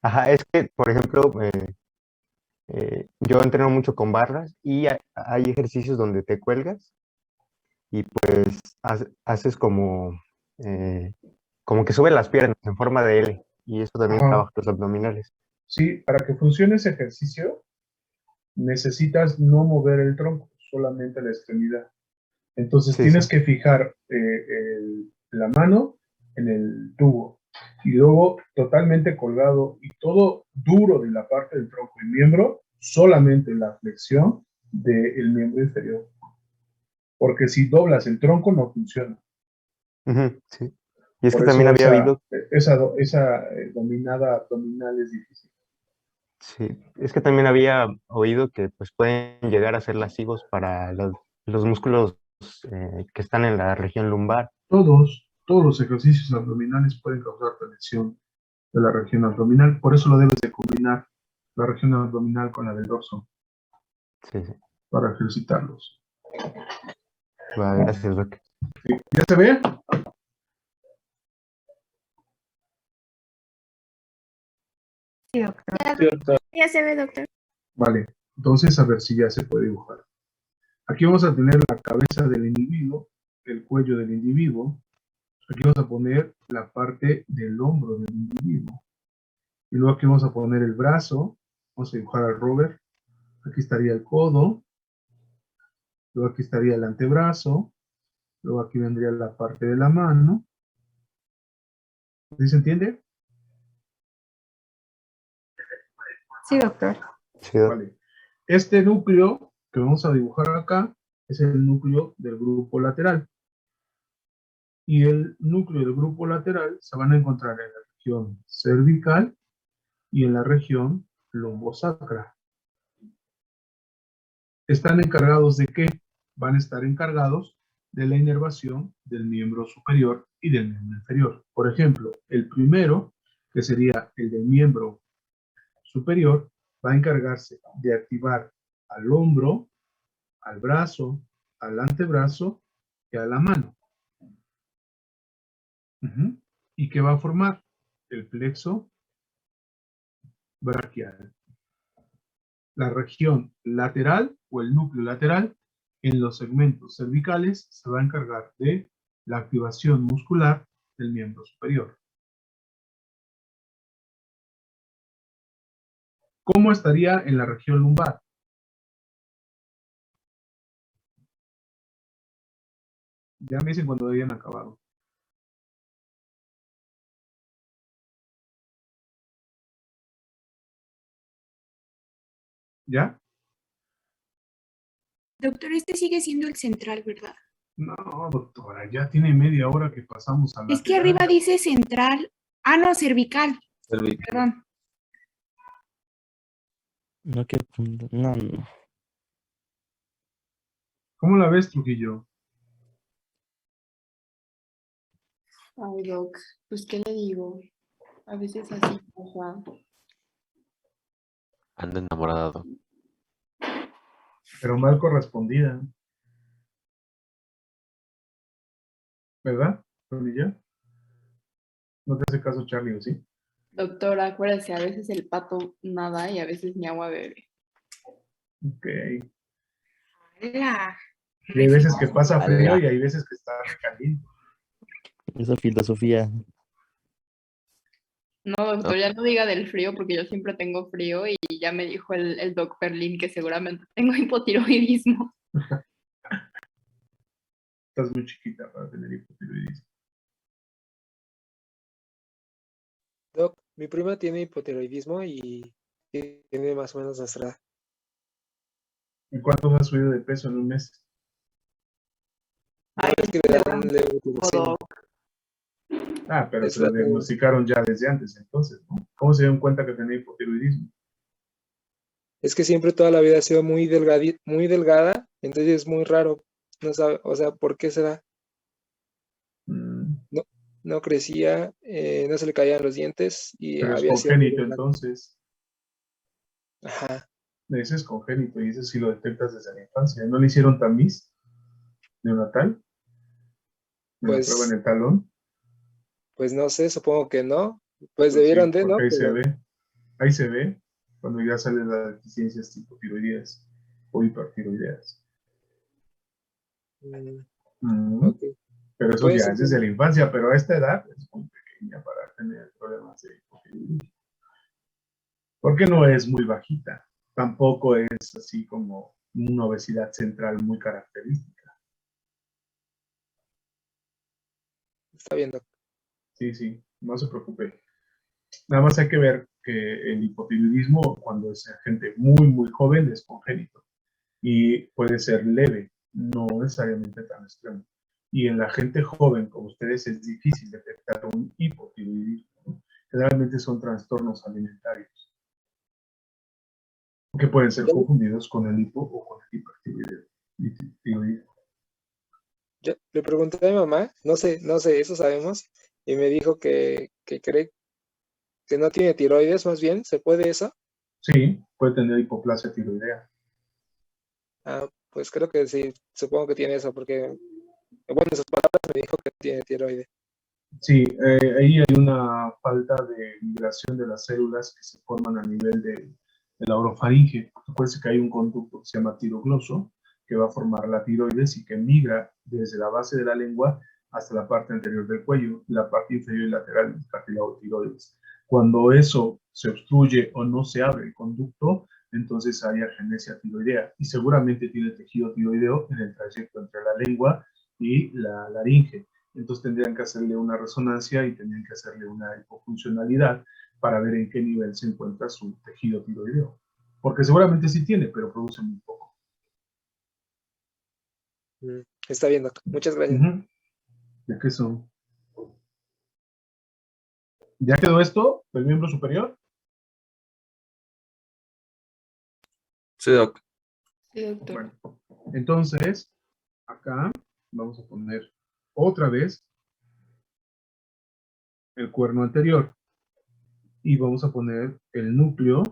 Ajá, es que, por ejemplo, yo entreno mucho con barras y hay ejercicios donde te cuelgas y pues haces como que sube las piernas en forma de L y eso también Ajá. trabaja los abdominales. Sí, para que funcione ese ejercicio, necesitas no mover el tronco, solamente la extremidad. Entonces Sí, tienes sí. que fijar la mano en el tubo y luego totalmente colgado y todo duro de la parte del tronco y miembro, solamente la flexión del miembro inferior. Porque si doblas el tronco no funciona. Ujú, sí. Y es Por que también eso había oído, esa dominada abdominal es difícil. sí, es que también había oído que pues pueden llegar a ser lascivos para los músculos que están en la región lumbar. Todos los ejercicios abdominales pueden causar lesión de la región abdominal, por eso lo debes de combinar la región abdominal con la del dorso Sí, sí. para ejercitarlos. Va, gracias, Doc. ¿Sí? ¿Ya se ve? Sí, doctor. Ya se ve, doctor. Vale, entonces a ver si ya se puede dibujar. Aquí vamos a tener la cabeza del individuo, el cuello del individuo. Aquí vamos a poner la parte del hombro del individuo. Y luego aquí vamos a poner el brazo. Vamos a dibujar al Robert. Aquí estaría el codo. Luego aquí estaría el antebrazo. Luego aquí vendría la parte de la mano. ¿Sí se entiende? Sí, doctor. Sí, Doc. Vale. Este núcleo que vamos a dibujar acá es el núcleo del grupo lateral. Y el núcleo del grupo lateral se van a encontrar en la región cervical y en la región lombosacra. ¿Están encargados de qué? Van a estar encargados de la inervación del miembro superior y del miembro inferior. Por ejemplo, el primero, que sería el del miembro superior, va a encargarse de activar al hombro, al brazo, al antebrazo y a la mano. ¿Y qué va a formar? El plexo braquial. La región lateral o el núcleo lateral en los segmentos cervicales se va a encargar de la activación muscular del miembro superior. ¿Cómo estaría en la región lumbar? Ya me dicen cuando hayan acabado. ¿Ya? Doctor, este sigue siendo el central, ¿verdad? No, doctora, ya tiene media hora que pasamos a Es que lateral. arriba dice central. Ah, no, cervical. Perdón. No, que no, no. ¿Cómo la ves, Trujillo? Ay, Doc, pues ¿qué le digo? A veces así pasa. Ando enamorado. Pero mal correspondida. ¿Verdad, Trujillo? No te hace caso Charlie, ¿o sí? Doctora, acuérdese, a veces el pato nada y a veces mi agua bebe. Ok. ¡Hala! Y hay veces que pasa frío Ala. y hay veces que está caliente. Esa filosofía. No, doctor, ya no diga del frío porque yo siempre tengo frío y ya me dijo el doc Perlin que seguramente tengo hipotiroidismo. Estás muy chiquita para tener hipotiroidismo. Doc, mi prima tiene hipotiroidismo y tiene más o menos nuestra edad. ¿Y cuánto has subido de peso en un mes? Ay, Es que le dan levotiraxina. Ah, pero Es se lo la- diagnosticaron ya desde antes, entonces, ¿no? ¿Cómo se dieron cuenta que tenía hipotiroidismo? Es que siempre toda la vida ha sido muy delgada, entonces es muy raro. No sabe, o sea, ¿por qué será? Mm, No crecía, no se le caían los dientes y pero es había sido muy congénito, delgada. entonces. Ajá. Ese es congénito y ese sí lo detectas desde la infancia. ¿No le hicieron tamiz neonatal? ¿Me la prueba en Pues, el talón? pues no sé, supongo que no. Pues Pues sí, debieron de, porque ¿no? ahí se Pero, ve. Ahí se ve cuando ya salen las deficiencias tipo tiroideas o hipertiroideas. ok. Pero eso Pues ya es desde entonces, la infancia, pero a esta edad es muy pequeña para tener problemas de hipotiroidismo. Porque no es muy bajita. Tampoco es así como una obesidad central muy característica. está bien, doctor. Sí, no se preocupe. Nada más hay que ver que el hipotiroidismo, cuando es gente muy joven, es congénito y puede ser leve, no necesariamente tan extremo. Y en la gente joven, como ustedes, es difícil detectar un hipotiroidismo, ¿no? Generalmente son trastornos alimentarios que pueden ser Yo, confundidos con el hipo o con el hipertiroidismo. yo le pregunté a mi mamá, no sé, eso sabemos, y me dijo que cree que no tiene tiroides, más bien, ¿se puede eso? Sí, puede tener hipoplasia tiroidea. Ah, pues creo que sí, supongo que tiene eso, porque, bueno, en sus palabras me dijo que tiene tiroides. Sí, ahí hay una falta de migración de las células que se forman a nivel de la orofaringe. Acuérdense que hay un conducto que se llama tirogloso, que va a formar la tiroides y que migra desde la base de la lengua hasta la parte anterior del cuello, la parte inferior y lateral del cartílago tiroides. Cuando eso se obstruye o no se abre el conducto, entonces hay agenesia tiroidea y seguramente tiene tejido tiroideo en el trayecto entre la lengua y la laringe. Entonces tendrían que hacerle una resonancia y tendrían que hacerle una hipofuncionalidad para ver en qué nivel se encuentra su tejido tiroideo. Porque seguramente sí tiene, pero produce muy poco. Está bien, doctor. Muchas gracias. ¿De qué son? ¿Ya quedó esto del miembro superior? Sí, doc. Sí, doctor. Bueno, entonces, acá vamos a poner otra vez el cuerno anterior y vamos a poner el núcleo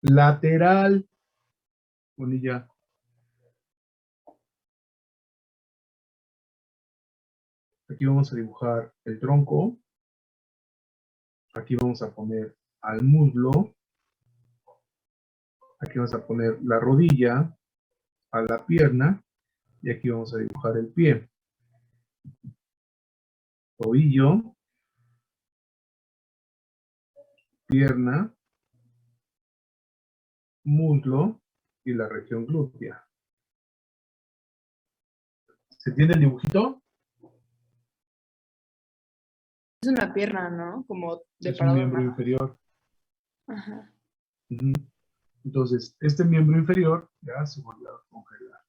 lateral. Bonilla. Aquí vamos a dibujar el tronco. Aquí vamos a poner al muslo. Aquí vamos a poner la rodilla, a la pierna. Y aquí vamos a dibujar el pie. Tobillo, pierna, muslo y la región glútea. ¿Se tiene el dibujito? Es una pierna, ¿no? Como de Es un parado miembro nada. inferior. Ajá. Entonces, este miembro inferior ya se vuelve a congelar.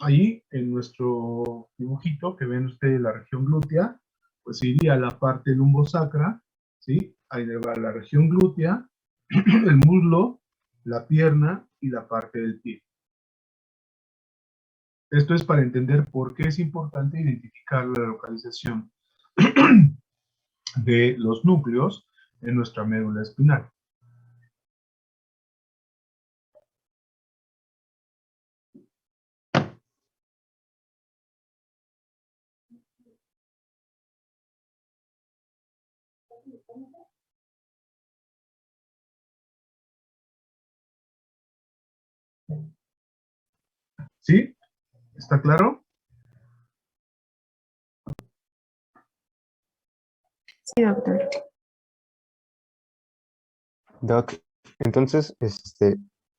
Ahí, en nuestro dibujito, que ven ustedes la región glútea, pues iría la parte lumbosacra, ¿sí? Ahí le va la región glútea, el muslo, la pierna y la parte del pie. Esto es para entender por qué es importante identificar la localización de los núcleos en nuestra médula espinal. ¿Sí? ¿Está claro? Sí, doctor. Doc, entonces,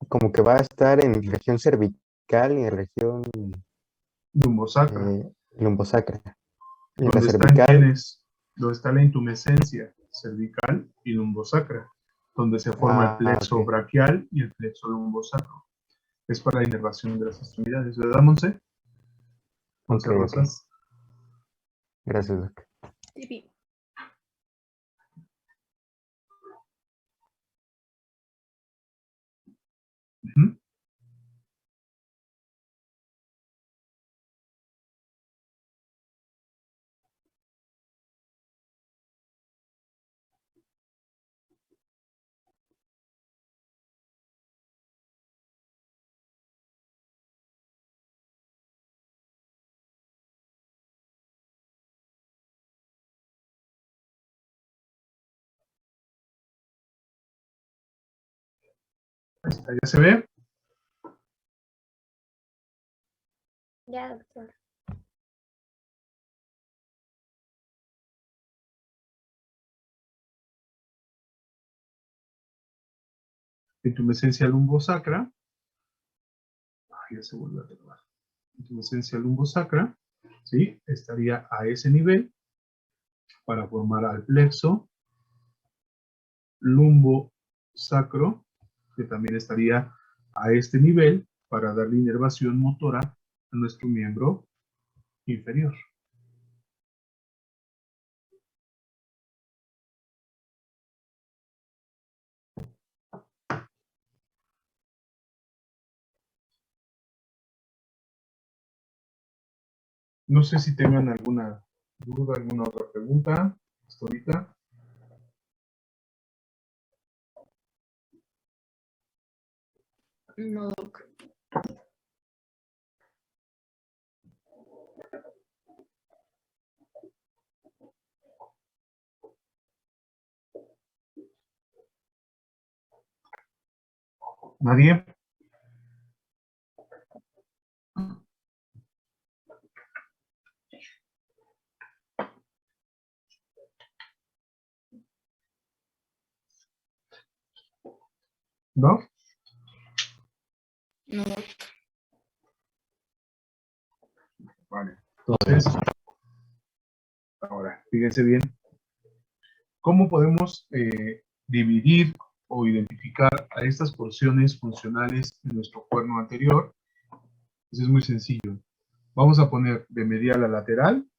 como que va a estar en región cervical y en región Lumbosacra. lumbosacra. Y en la Donde están cervical, quienes, donde está la intumescencia cervical y lumbosacra, donde se forma el plexo ok. braquial y el plexo lumbosacro. Es para la inervación de las extremidades. ¿Verdad, Monse? Monse Ok. Rosas. Gracias, Doc. Sí. Ujú. Ahí está, ¿ya se ve? Ya, doctor. Intumescencia lumbosacra. Ya se vuelve a trabar. Intumescencia lumbosacra, ¿sí? Estaría a ese nivel para formar al plexo lumbosacro, que también estaría a este nivel para darle inervación motora a nuestro miembro inferior. No sé si tengan alguna duda, alguna otra pregunta hasta ahorita. No, doc. ¿Nadie? ¿No? No, doc. Vale. Entonces, ahora, fíjense bien. ¿Cómo podemos dividir o identificar a estas porciones funcionales en nuestro cuerno anterior? Pues es muy sencillo. Vamos a poner de medial a lateral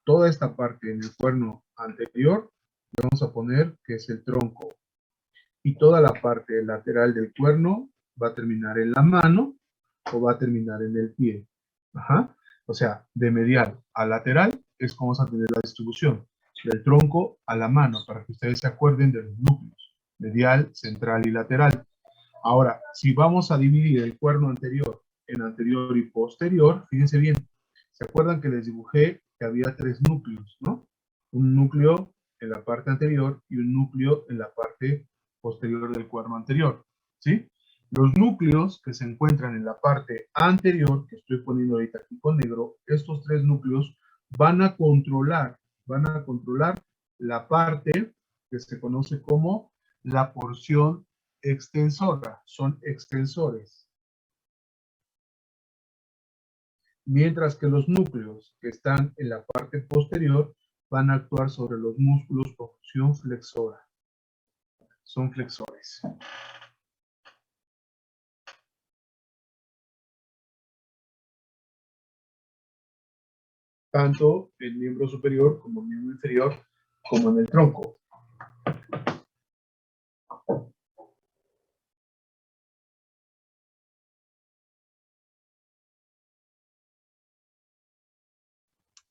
toda esta parte en el cuerno anterior, le vamos a poner que es el tronco. Y toda la parte lateral del cuerno va a terminar en la mano o va a terminar en el pie. Ajá. O sea, de medial a lateral es como vamos a tener la distribución. Del tronco a la mano, para que ustedes se acuerden de los núcleos. Medial, central y lateral. Ahora, si vamos a dividir el cuerno anterior en anterior y posterior, fíjense bien. ¿Se acuerdan que les dibujé que había 3 núcleos, no? Un núcleo en la parte anterior y un núcleo en la parte posterior del cuerno anterior, ¿sí? Los núcleos que se encuentran en la parte anterior, que estoy poniendo ahorita aquí con negro, estos 3 núcleos van a controlar la parte que se conoce como la porción extensora, son extensores. Mientras que los núcleos que están en la parte posterior van a actuar sobre los músculos por función flexora. Son flexores. Tanto el miembro superior como el miembro inferior, como en el tronco.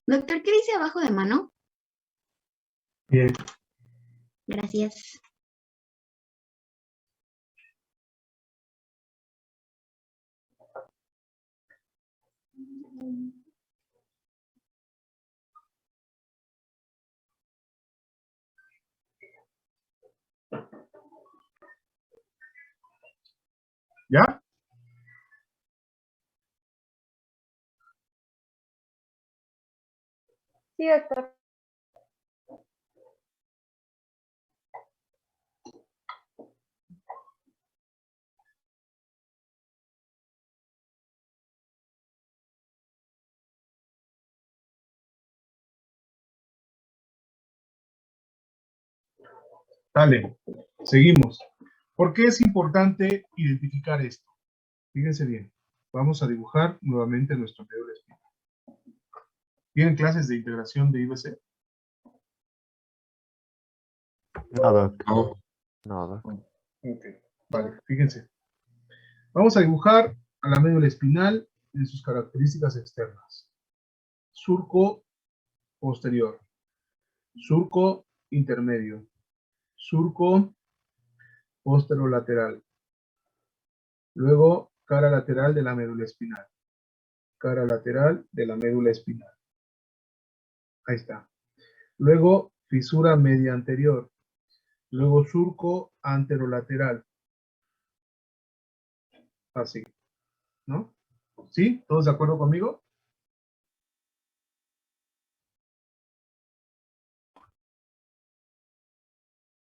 Doctor, ¿qué dice abajo de mano? Bien. Gracias. ¿Ya? Sí, doctor. Dale, seguimos. ¿Por qué es importante identificar esto? Fíjense bien. Vamos a dibujar nuevamente nuestro medio de espina. ¿Tienen clases de integración de IBC? No, doc. No. No, doc. Ok, vale, fíjense. Vamos a dibujar a la médula espinal en sus características externas. Surco posterior, surco intermedio, surco posterolateral, luego cara lateral de la médula espinal, cara lateral de la médula espinal. Ahí está. Luego fisura media anterior, luego surco anterolateral. Así, ¿no? ¿Sí? ¿Todos de acuerdo conmigo?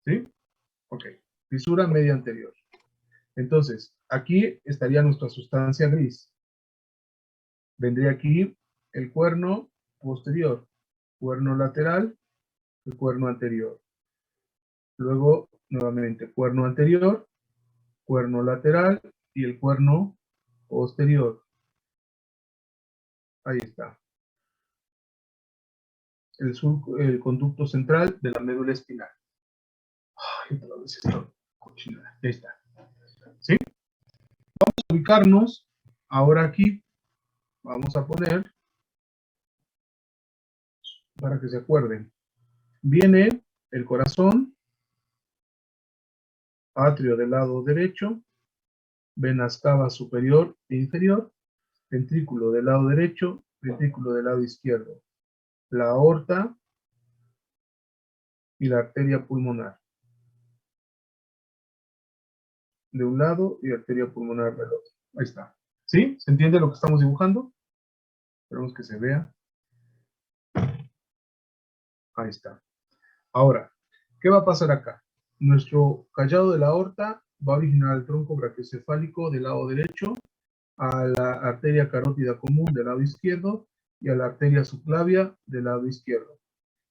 ¿Sí? Ok. Fisura media anterior. Entonces, aquí estaría nuestra sustancia gris. Vendría aquí el cuerno posterior, cuerno lateral, el cuerno anterior. Luego, nuevamente, cuerno anterior, cuerno lateral y el cuerno posterior. Ahí está. El conducto central de la médula espinal. Ay, otra vez esta cochinada. Ahí está. ¿Sí? Vamos a ubicarnos ahora aquí. Vamos a poner, para que se acuerden, viene el corazón, atrio del lado derecho, venas cava superior e inferior, ventrículo del lado derecho, ventrículo del lado izquierdo, la aorta y la arteria pulmonar de un lado y arteria pulmonar del otro. Ahí está. ¿Sí? ¿Se entiende lo que estamos dibujando? Esperemos que se vea. Ahí está. Ahora, ¿qué va a pasar acá? Nuestro callado de la aorta va a originar el tronco brachiocefálico del lado derecho, a la arteria carótida común del lado izquierdo y a la arteria subclavia del lado izquierdo.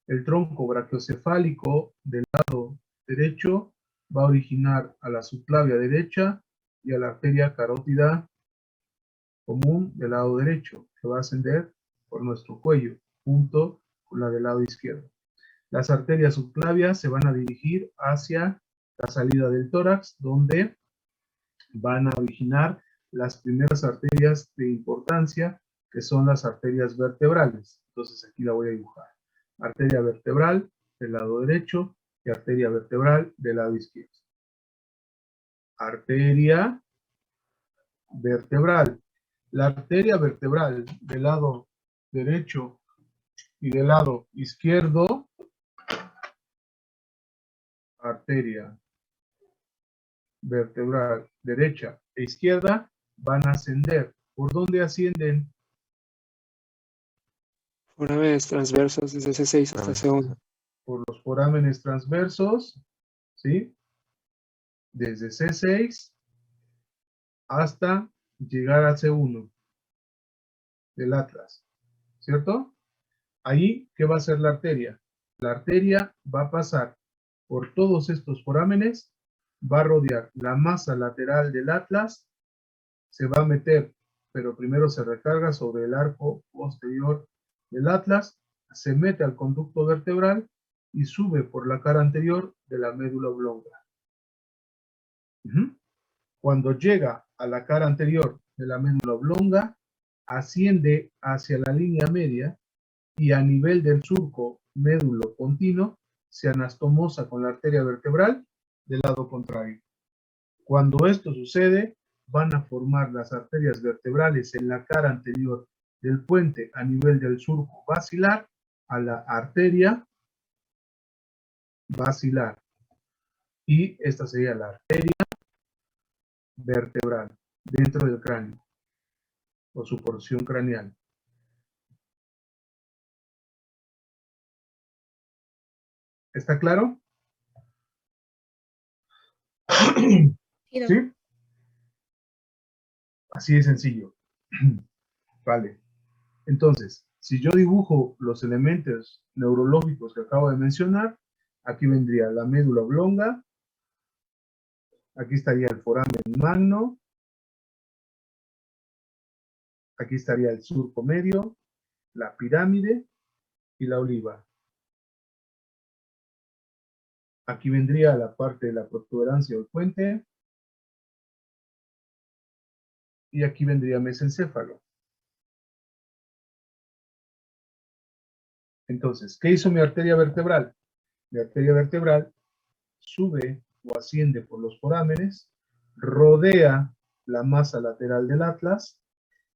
El tronco brachiocefálico del lado derecho va a originar a la subclavia derecha y a la arteria carótida común del lado derecho, que va a ascender por nuestro cuello, junto con la del lado izquierdo. Las arterias subclavias se van a dirigir hacia la salida del tórax, donde van a originar las primeras arterias de importancia, que son las arterias vertebrales. Entonces aquí la voy a dibujar. Arteria vertebral del lado derecho y arteria vertebral del lado izquierdo. Arteria vertebral. La arteria vertebral del lado derecho y del lado izquierdo, arteria vertebral derecha e izquierda, van a ascender. ¿Por dónde ascienden? Forámenes transversos desde C6 hasta C1. Por los forámenes transversos, ¿sí? Desde C6 hasta llegar a C1 del atlas, ¿cierto? Ahí, ¿qué va a hacer la arteria? La arteria va a pasar por todos estos forámenes, va a rodear la masa lateral del atlas, se va a meter, pero primero se recarga sobre el arco posterior del atlas, se mete al conducto vertebral y sube por la cara anterior de la médula oblonga. Cuando llega a la cara anterior de la médula oblonga, asciende hacia la línea media y a nivel del surco médulo-pontino se anastomosa con la arteria vertebral del lado contrario. Cuando esto sucede, van a formar las arterias vertebrales en la cara anterior del puente a nivel del surco basilar a la arteria basilar. Y esta sería la arteria vertebral dentro del cráneo o su porción craneal. ¿Está claro? ¿Sí? Así de sencillo. Vale. Entonces, si yo dibujo los elementos neurológicos que acabo de mencionar, aquí vendría la médula oblonga, aquí estaría el foramen magno, aquí estaría el surco medio, la pirámide y la oliva. Aquí vendría la parte de la protuberancia del puente. Y aquí vendría mesencéfalo. Entonces, ¿qué hizo mi arteria vertebral? Mi arteria vertebral sube o asciende por los forámenes, rodea la masa lateral del atlas,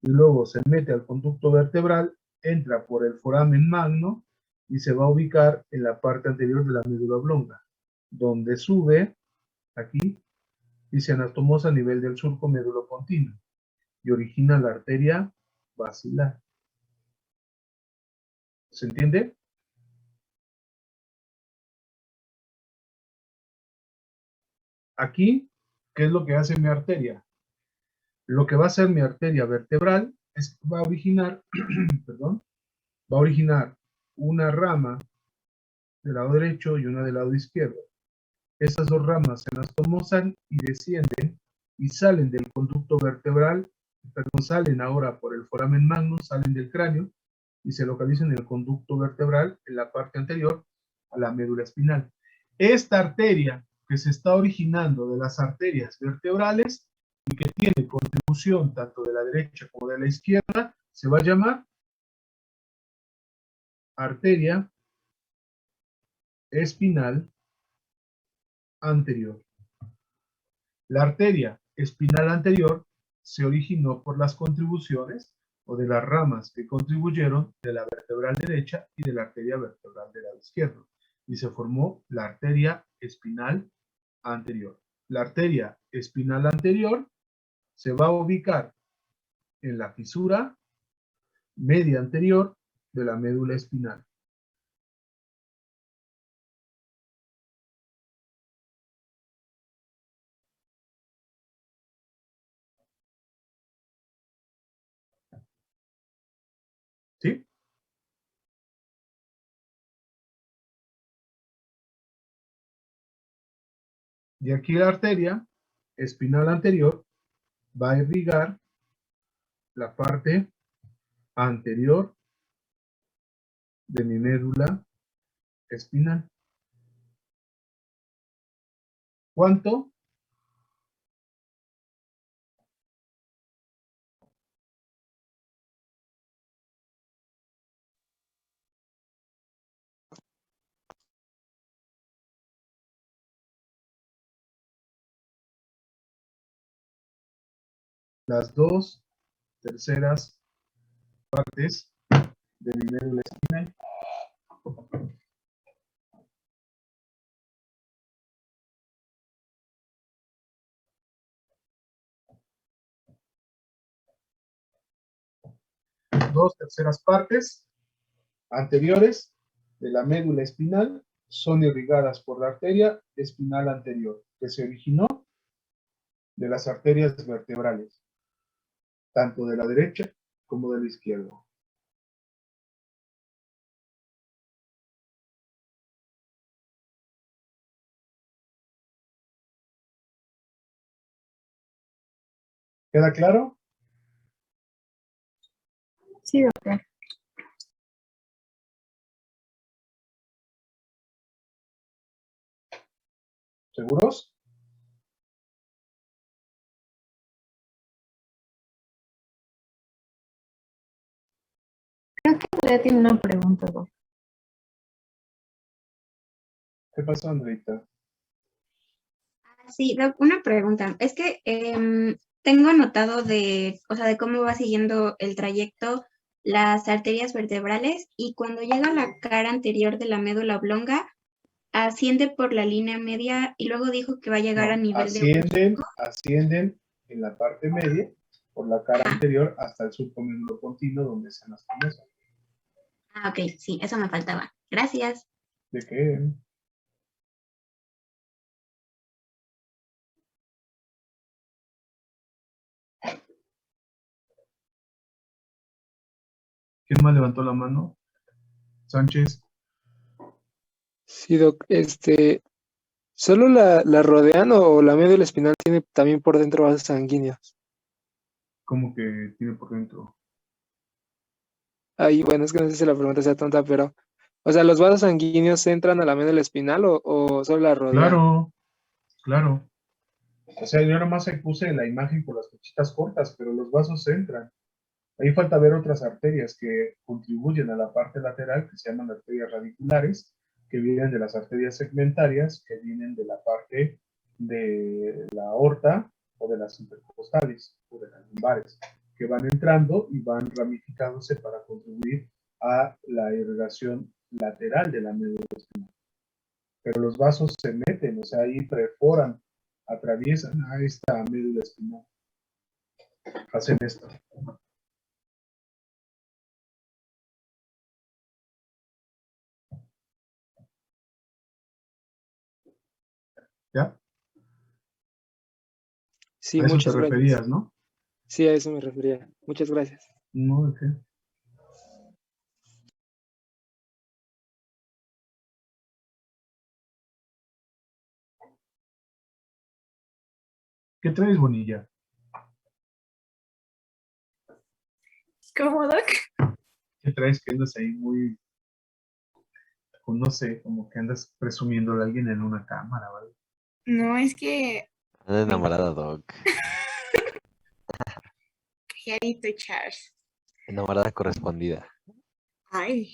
y luego se mete al conducto vertebral, entra por el foramen magno y se va a ubicar en la parte anterior de la médula oblonga, donde sube aquí y se anastomosa a nivel del surco médulo-pontino y origina la arteria basilar. ¿Se entiende? Aquí, ¿qué es lo que hace mi arteria? Lo que va a hacer mi arteria vertebral es que va a originar, perdón, va a originar una rama del lado derecho y una del lado izquierdo. Estas dos ramas se anastomosan y descienden y salen del conducto vertebral, perdón, salen ahora por el foramen magno, salen del cráneo y se localizan en el conducto vertebral en la parte anterior a la médula espinal. Esta arteria que se está originando de las arterias vertebrales y que tiene contribución tanto de la derecha como de la izquierda, se va a llamar arteria espinal anterior. La arteria espinal anterior se originó por las contribuciones o de las ramas que contribuyeron de la vertebral derecha y de la arteria vertebral del lado izquierdo, y se formó la arteria espinal anterior. La arteria espinal anterior se va a ubicar en la fisura media anterior de la médula espinal. ¿Sí? Y aquí la arteria espinal anterior va a irrigar la parte anterior de mi médula espinal. ¿Cuánto? Las 2/3 partes de mi médula espinal. Dos terceras partes anteriores de la médula espinal son irrigadas por la arteria espinal anterior, que se originó de las arterias vertebrales, tanto de la derecha como de la izquierda. ¿Queda claro? Sí, doctor. ¿Seguros? Creo que Andrea tiene una pregunta, doctor. ¿Qué pasó, Andreita? Sí, Doc, una pregunta. Es que tengo anotado o sea, de cómo va siguiendo el trayecto las arterias vertebrales y cuando llega a la cara anterior de la médula oblonga, asciende por la línea media y luego dijo que va a llegar a nivel de... Ascienden en la parte media por la cara anterior hasta el surco médulo-pontino donde se anastomosa. Ah, ok, sí, eso me faltaba. Gracias. ¿De qué? ¿Quién más levantó la mano? Sánchez. Sí, Doc, ¿solo la rodean o la médula espinal tiene también por dentro vasos sanguíneos? ¿Cómo que tiene por dentro? Ahí, bueno, es que no sé si la pregunta sea tonta, pero O sea, ¿los vasos sanguíneos entran a la médula espinal o solo la rodean? Claro, claro. O sea, yo nomás puse la imagen con las flechitas cortas, pero los vasos entran. Ahí falta ver otras arterias que contribuyen a la parte lateral, que se llaman arterias radiculares, que vienen de las arterias segmentarias, que vienen de la parte de la aorta o de las intercostales o de las lumbares, que van entrando y van ramificándose para contribuir a la irrigación lateral de la médula espinal. Pero los vasos se meten, o sea, ahí perforan, atraviesan a esta médula espinal. Hacen esto. ¿Ya? Sí, A eso te muchas gracias. referías, ¿no? Sí, a eso me refería. Muchas gracias. No, ¿de qué? ¿Qué traes, Bonilla? ¿Cómo, Doc? ¿Qué traes que andas ahí muy, no sé, como que andas presumiendo a alguien en una cámara, ¿vale? No, es que Anda enamorada, Doc. calladito, Charles. Enamorada correspondida. Ay,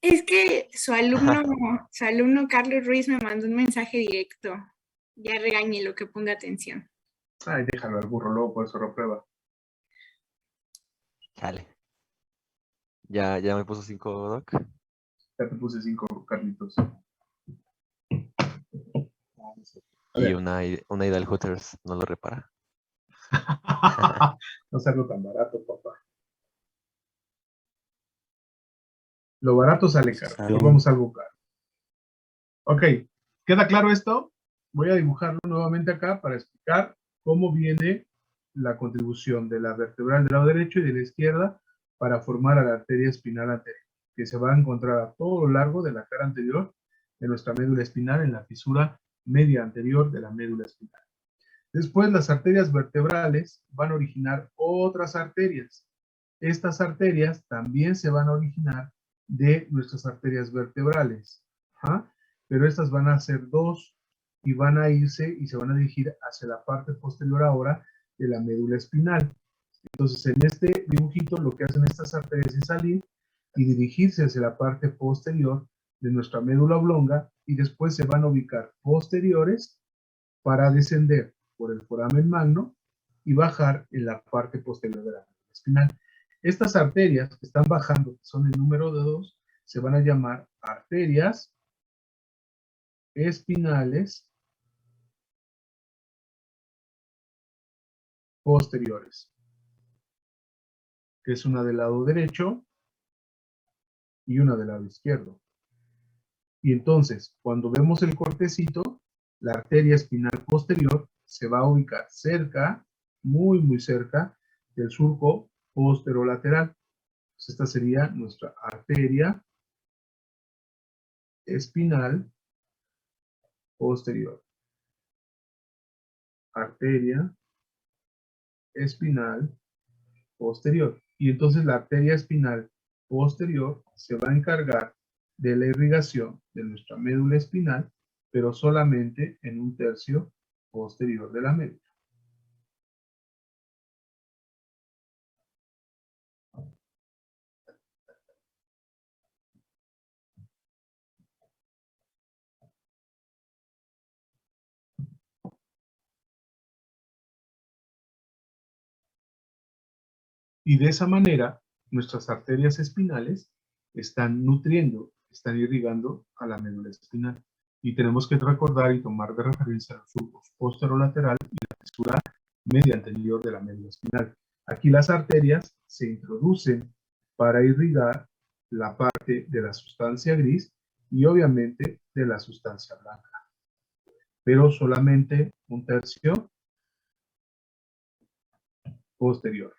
es que su alumno Carlos Ruiz me mandó un mensaje directo. Ya regañé lo que ponga atención. Ay, déjalo al burro, luego por eso reprueba. Chale. ¿Ya me puso 5, Doc? Ya te puse 5, Carlitos. A Y ver. una ida al Hooters no lo repara. No es algo tan barato, papá. Lo barato sale caro. Sale. Vamos a algo caro. Ok, ¿queda claro esto? Voy a dibujarlo nuevamente acá para explicar cómo viene la contribución de la vertebral del lado derecho y de la izquierda para formar a la arteria espinal anterior, que se va a encontrar a todo lo largo de la cara anterior de nuestra médula espinal en la fisura media anterior de la médula espinal. Después, las arterias vertebrales van a originar otras arterias. Estas arterias también se van a originar de nuestras arterias vertebrales. ¿Ah? Pero estas van a ser dos y van a irse y se van a dirigir hacia la parte posterior ahora de la médula espinal. Entonces, en este dibujito lo que hacen estas arterias es salir y dirigirse hacia la parte posterior de nuestra médula oblonga y después se van a ubicar posteriores para descender por el foramen magno y bajar en la parte posterior de la médula espinal. Estas arterias que están bajando, que son el número de 2, se van a llamar arterias espinales posteriores, que es una del lado derecho y una del lado izquierdo. Y entonces, cuando vemos el cortecito, la arteria espinal posterior se va a ubicar cerca, muy, muy cerca del surco posterolateral. Pues esta sería nuestra arteria espinal posterior. Arteria espinal posterior. Y entonces la arteria espinal posterior se va a encargar de la irrigación de nuestra médula espinal, pero solamente en un tercio posterior de la médula. Y de esa manera, nuestras arterias espinales están nutriendo, están irrigando a la médula espinal. Y tenemos que recordar y tomar de referencia los surcos posterolateral y la fisura media anterior de la médula espinal. Aquí las arterias se introducen para irrigar la parte de la sustancia gris y obviamente de la sustancia blanca, pero solamente un tercio posterior.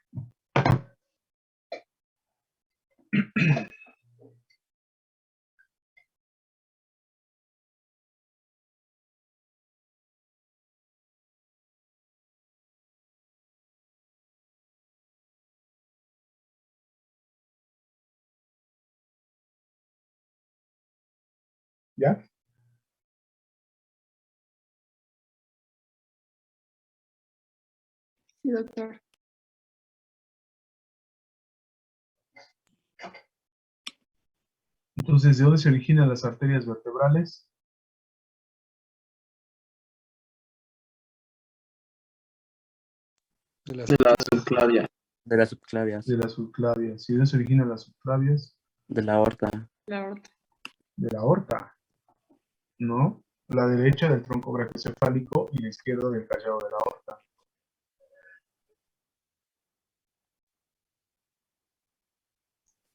¿Ya? Sí, doctor. Entonces, ¿de dónde se originan las arterias vertebrales? De las De la subclavia. De las subclavias. De las subclavias. ¿Y de dónde se originan las subclavias? De la aorta. La aorta. De la aorta, ¿no? La derecha del tronco brachiocefálico y la izquierda del callado de la aorta.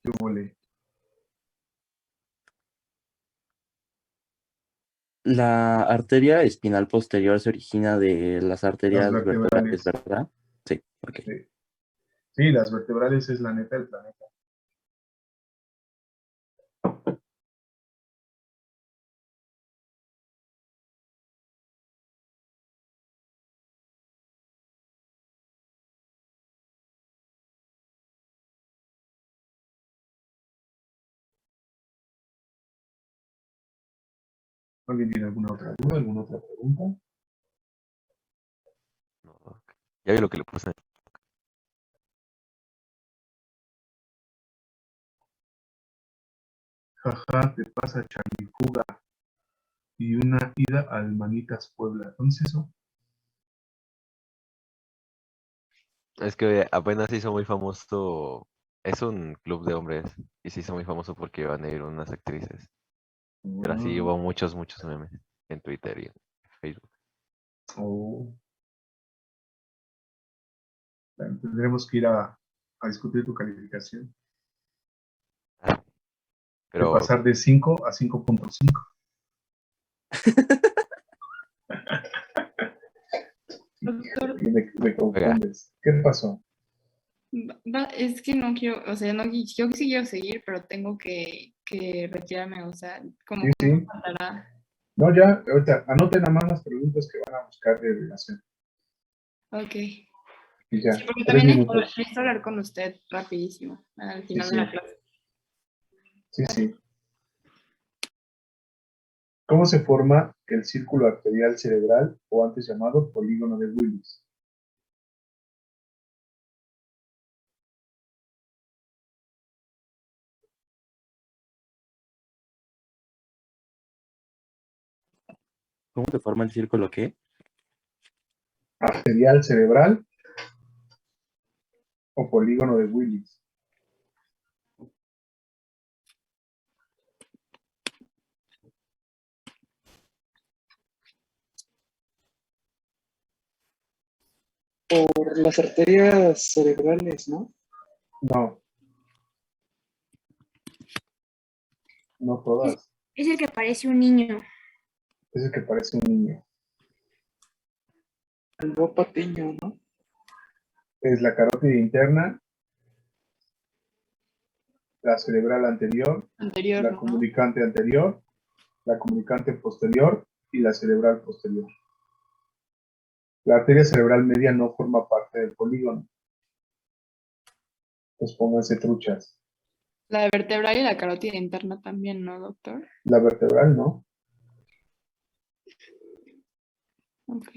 ¿Qué huele? La arteria espinal posterior se origina de las arterias Las vertebrales, vertebrales. ¿verdad? Sí, ok. Sí. Sí, las vertebrales es la neta del planeta. ¿Alguien tiene alguna otra duda, alguna otra pregunta? No, ok. Ya vi lo que le puse. Jaja, te pasa Charlifuga. Y una ida al Manitas Puebla. ¿Dónde es eso? Es que apenas se hizo muy famoso. Es un club de hombres y se hizo muy famoso porque van a ir unas actrices. Pero así hubo muchos, muchos memes en Twitter y en Facebook. Oh. Bueno, tendremos que ir a discutir tu calificación. De Pero pasar de 5 a 5.5. Doctor, Me confundes. ¿Qué pasó? es que no quiero, o sea, no, yo sí quiero seguir, pero tengo que retirarme, o sea, como Sí, que sí. me faltará. No, ya, ahorita, anoten nada más las preguntas que van a buscar de relación. Ok. Y ya, Sí, porque 3 también minutos. necesito hablar con usted rapidísimo al Sí, final sí. de la clase. Sí, sí. ¿Cómo se forma el círculo arterial cerebral o antes llamado polígono de Willis? ¿Cómo se forma el círculo qué? Arterial cerebral o polígono de Willis. Por las arterias cerebrales, ¿no? No, no todas. Es el que parece un niño. Es el que parece un niño. El bo patiño, ¿no? Es la carótida interna, la cerebral anterior, Anterior, la ¿no? comunicante anterior, la comunicante posterior y la cerebral posterior. La arteria cerebral media no forma parte del polígono. Pues pónganse truchas. La vertebral y la carótida interna también, ¿no, doctor? La vertebral no. Ok.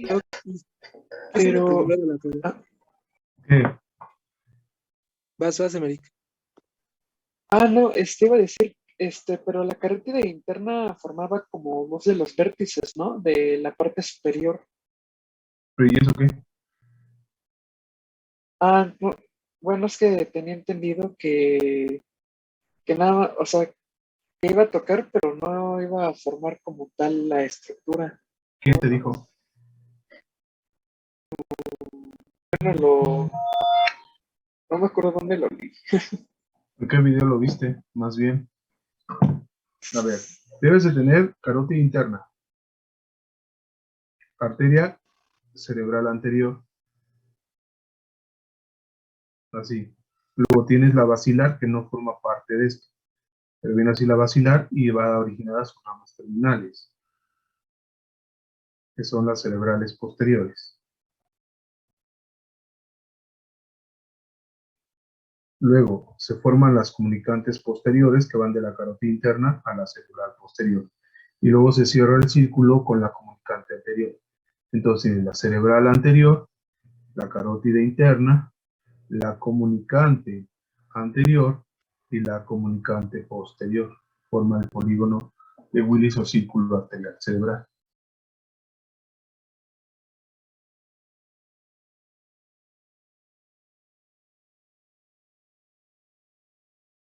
Pero... ¿Qué? Vas, Emerick. Ah, no, iba a decir, pero la carótida interna formaba como dos de los vértices, ¿no? De la parte superior. ¿Pero y eso qué? Ah, no, bueno, es que tenía entendido que nada, o sea, que iba a tocar, pero no iba a formar como tal la estructura. ¿Quién te dijo? Bueno, no me acuerdo dónde lo vi. ¿En qué video lo viste? Más bien. A ver, debes de tener carótida interna, arteria cerebral anterior, así. Luego tienes la basilar que no forma parte de esto. Pero viene así la basilar y va a originar sus ramas terminales, que son las cerebrales posteriores. Luego se forman las comunicantes posteriores que van de la carótida interna a la cerebral posterior. y luego se cierra el círculo con la comunicante anterior. Entonces, la cerebral anterior, la carótida interna, la comunicante anterior y la comunicante posterior. Forma el polígono de Willis o círculo arterial cerebral.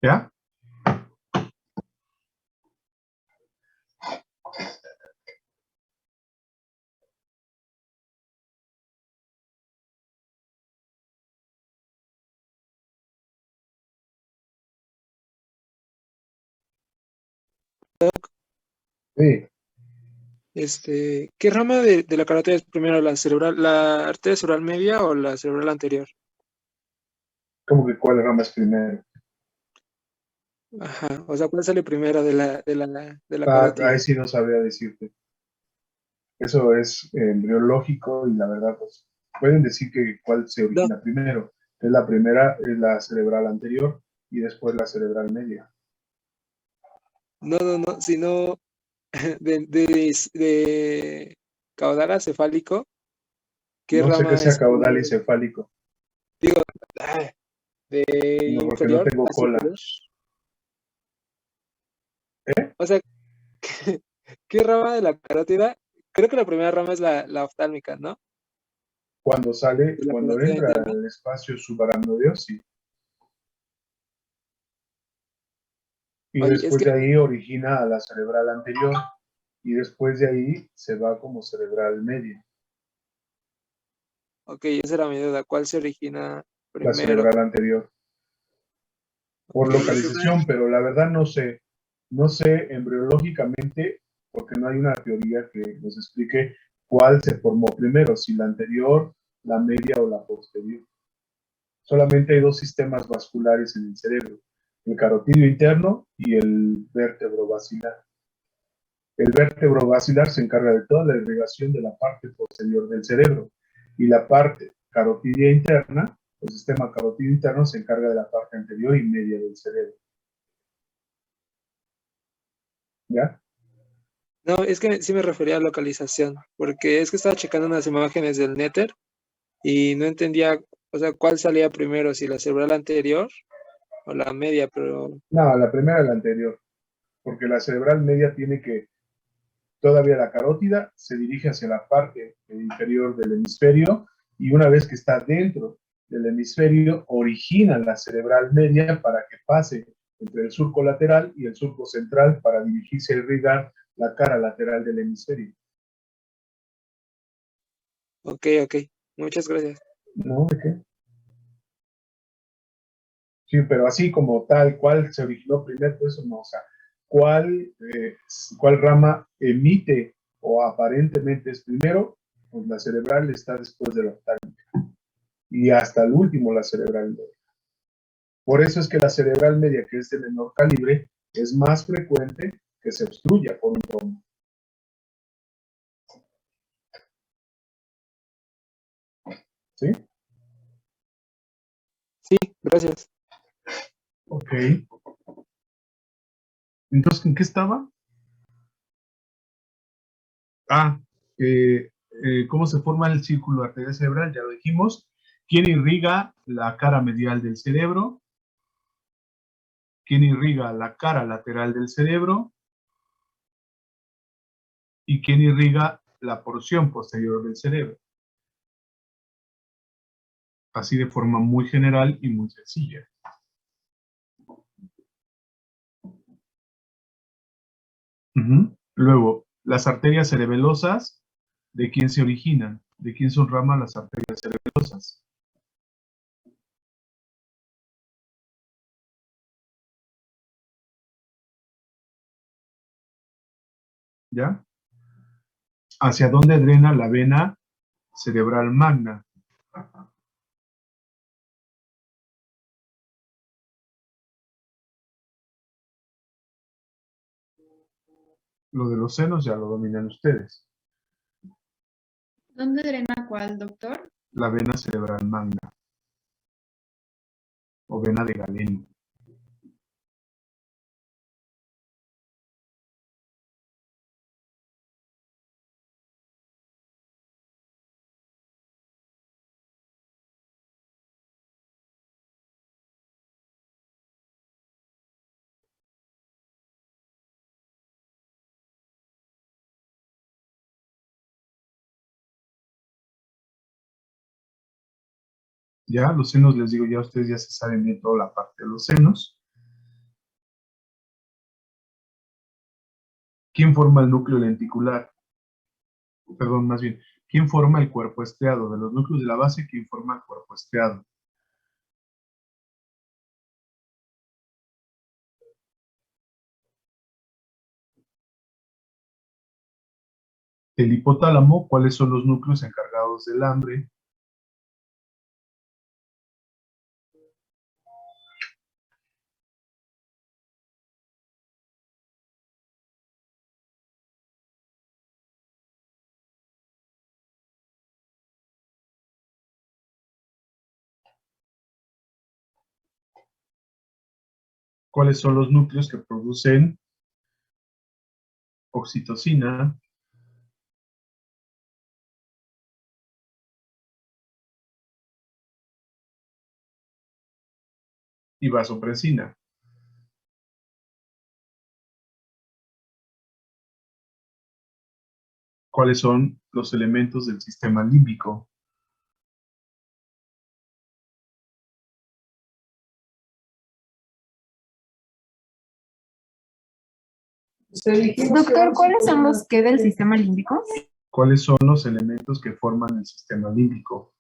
¿Ya? Sí. ¿Qué rama de la carótida es primero, la cerebral, la arteria cerebral media o la cerebral anterior? ¿Cómo que cuál rama es primero? Ajá, o sea, ¿cuál sale primero de la carótida? Ahí sí no sabría decirte. Eso es embriológico y la verdad, pues, pueden decir que cuál se No, origina primero. Es la primera, es la cerebral anterior y después la cerebral media. no, sino de caudal acefálico, ¿qué No sé qué rama sea es caudal y primero? cefálico, Digo, de no, porque no inferior tengo a cola. superior. O sea, ¿qué rama de la carótida? Creo que la primera rama es la oftálmica, ¿no? Cuando sale, De la cuando carótida entra interna. al espacio subaracnoideo, sí. Y Oye, es después que, de ahí origina a la cerebral anterior y después de ahí se va como cerebral media, ok, esa era mi duda. ¿Cuál se origina la primero? cerebral anterior, por Ok, esa es localización, pero la verdad no sé embriológicamente, porque no hay una teoría que nos explique cuál se formó primero, si la anterior, la media o la posterior. Solamente hay dos sistemas vasculares en el cerebro, el carotidio interno y el vértebro basilar. El vértebro basilar se encarga de toda la irrigación de la parte posterior del cerebro y la parte carotidia interna, el sistema carotidio interno, se encarga de la parte anterior y media del cerebro. ¿Ya? No, es que sí me refería a localización, porque es que estaba checando unas imágenes del Nether y no entendía, o sea, cuál salía primero, si la cerebral anterior o la media, pero No, la primera es la anterior, porque la cerebral media tiene que, todavía la carótida se dirige hacia la parte inferior del hemisferio y una vez que está dentro del hemisferio, origina la cerebral media para que pase entre el surco lateral y el surco central para dirigirse a irrigar la cara lateral del hemisferio. ok, muchas gracias. ¿No? ¿De qué? Sí, pero así como tal, cuál se originó primero, pues eso no, o sea, cuál rama emite o aparentemente es primero, pues la cerebral está después de la oftálmica. Y hasta el último la cerebral media. Por eso es que la cerebral media, que es de menor calibre, es más frecuente que se obstruya por un trombo. ¿Sí? Sí, gracias. Ok. Entonces, ¿en qué estaba? Ah, ¿cómo se forma el círculo arterial cerebral? Ya lo dijimos. ¿Quién irriga la cara medial del cerebro? ¿Quién irriga la cara lateral del cerebro? ¿Y quién irriga la porción posterior del cerebro? Así de forma muy general y muy sencilla. Luego, las arterias cerebelosas, ¿de quién se originan? ¿De quién son ramas las arterias cerebelosas? ¿Ya? ¿Hacia dónde drena la vena cerebral magna? Lo de los senos ya lo dominan ustedes. ¿Dónde drena cuál, doctor? La vena cerebral magna o vena de Galeno. Ya, los senos, les digo, ya ustedes ya se saben bien toda la parte de los senos. ¿Quién forma el núcleo lenticular? Perdón, más bien, ¿quién forma el cuerpo estriado? De los núcleos de la base, ¿quién forma el cuerpo estriado? El hipotálamo, ¿cuáles son los núcleos encargados del hambre? ¿Cuáles son los núcleos que producen oxitocina y vasopresina? ¿Cuáles son los elementos del sistema límbico? Doctor, ¿cuáles son los que del sistema límbico? ¿Cuáles son los elementos que forman el sistema límbico?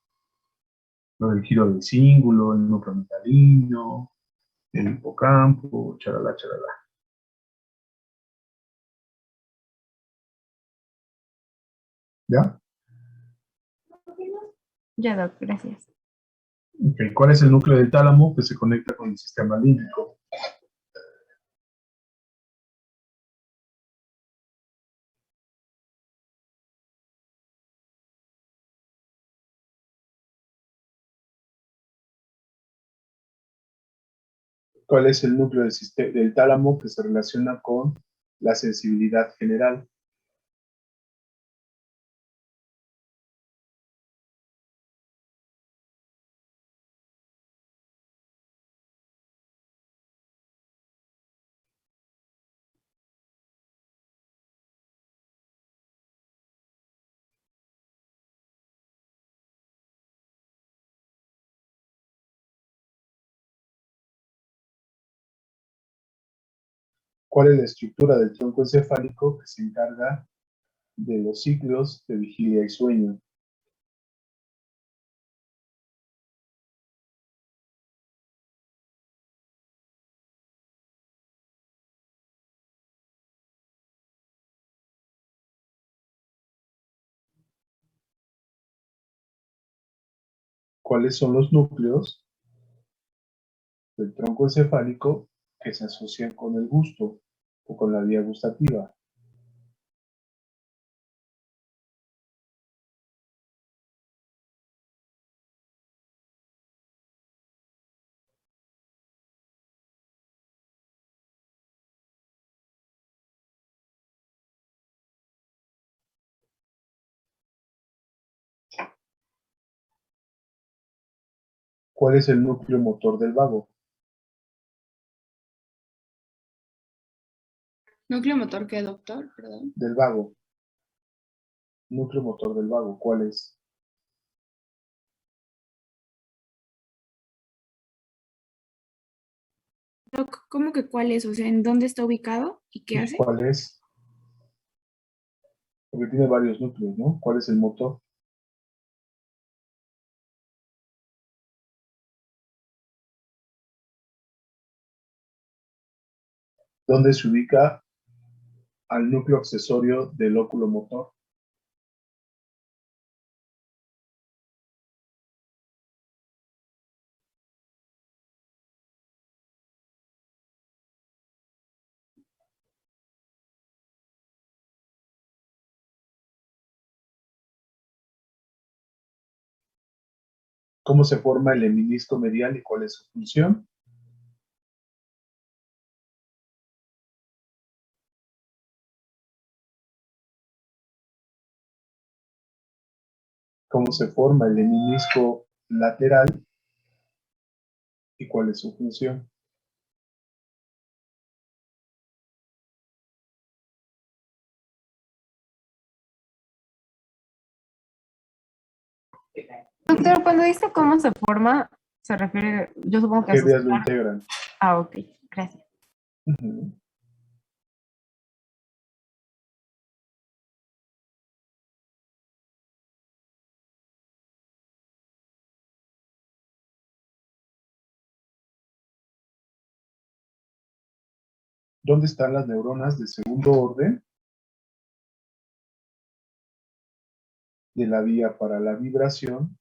Lo del giro del cíngulo, el núcleo metalino, el hipocampo, charalá, charalá. ¿Ya? Ya, doctor, gracias. Ok, ¿cuál es el núcleo del tálamo que se conecta con el sistema límbico? ¿Cuál es el núcleo del tálamo que se relaciona con la sensibilidad general? ¿Cuál es la estructura del tronco encefálico que se encarga de los ciclos de vigilia y sueño? ¿Cuáles son los núcleos del tronco encefálico que se asocian con el gusto o con la vía gustativa? ¿Cuál es el núcleo motor del vago? ¿Núcleo motor qué, doctor? Perdón. Del vago. Núcleo motor del vago, ¿cuál es? Doc, ¿cómo que cuál es? O sea, ¿en dónde está ubicado y qué hace? ¿Cuál es? Porque tiene varios núcleos, ¿no? ¿Cuál es el motor? ¿Dónde se ubica al núcleo accesorio del óculo motor? ¿Cómo se forma el heminisco medial y cuál es su función? ¿Cómo se forma el heminisco lateral y cuál es su función? Doctor, cuando dice cómo se forma, se refiere, yo supongo que a ¿Qué sus... vías lo integran? Ah, ok, gracias. Ujú. ¿Dónde están las neuronas de segundo orden de la vía para la vibración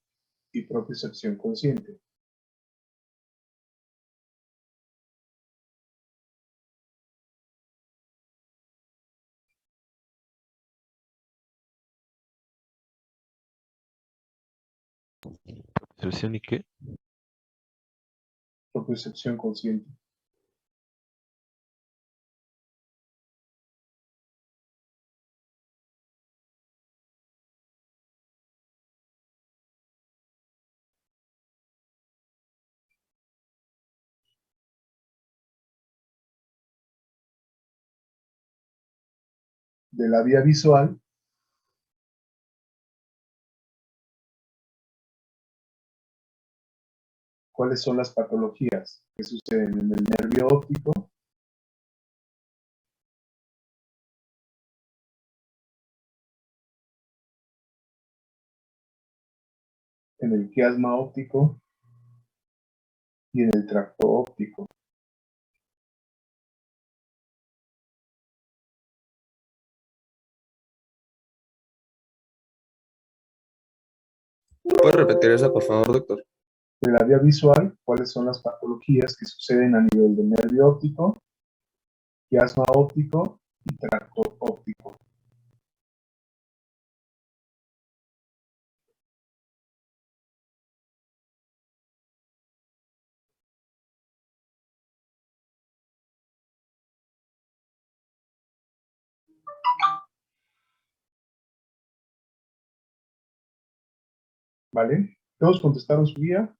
y propiocepción consciente? ¿Percepción y qué? Propiocepción consciente. De la vía visual, ¿cuáles son las patologías que suceden en el nervio óptico, en el quiasma óptico y en el tracto óptico? ¿Puedes repetir esa, por favor, doctor? De la vía visual, ¿cuáles son las patologías que suceden a nivel del nervio óptico, quiasma óptico y tracto óptico? ¿Vale? ¿Todos contestaron su guía?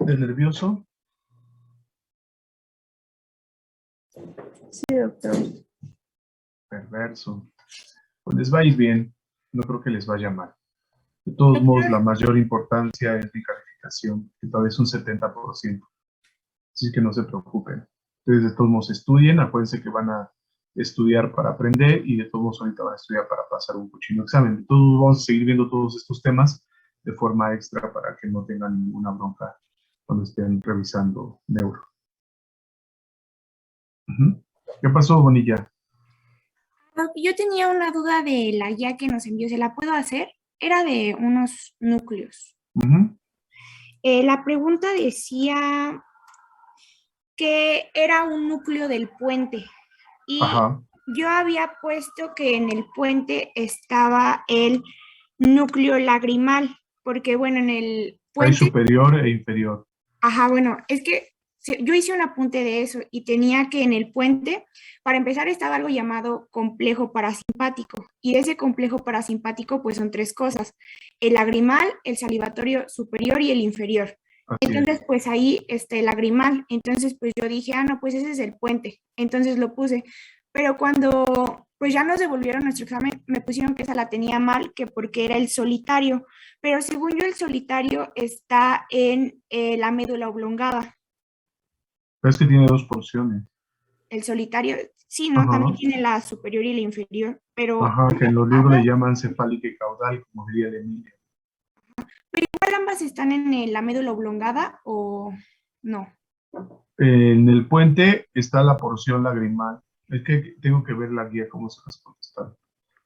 ¿El nervioso? Sí, doctor. Perverso. Pues les va a ir bien. No creo que les vaya mal. De todos modos, la mayor importancia es mi calificación, que todavía es un 70%. Así que no se preocupen. Ustedes de todos modos estudien. Acuérdense que van a estudiar para aprender y de todos modos ahorita van a estudiar para pasar un cochino examen. De todos modos, vamos a seguir viendo todos estos temas de forma extra para que no tengan ninguna bronca cuando estén revisando neuro. Ujú. ¿Qué pasó, Bonilla? Yo tenía una duda de la guía que nos envió, ¿se la puedo hacer? Era de unos núcleos. Ujú. La pregunta decía que era un núcleo del puente y Ajá. yo había puesto que en el puente estaba el núcleo lagrimal, porque bueno, en el Hay puente, superior e inferior. ajá, bueno, es que yo hice un apunte de eso y tenía que en el puente, para empezar, estaba algo llamado complejo parasimpático y de ese complejo parasimpático pues son tres cosas, el lagrimal, el salivatorio superior y el inferior. Así Entonces, es. pues ahí está el lagrimal. Entonces, pues yo dije, ah, no, pues ese es el puente. Entonces lo puse. Pero cuando pues ya nos devolvieron nuestro examen, me pusieron que esa la tenía mal, que porque era el solitario. Pero según yo, el solitario está en la médula oblongada. Pero es que tiene dos porciones. El solitario, sí, ¿no? Ajá. También tiene la superior y la inferior. Pero, Ajá, que en los libros le llaman cefálica y caudal, como diría el Emilio. pero igual ambas están en la médula oblongada o no. En el puente está la porción lagrimal. Es que tengo que ver la guía cómo se las contestar.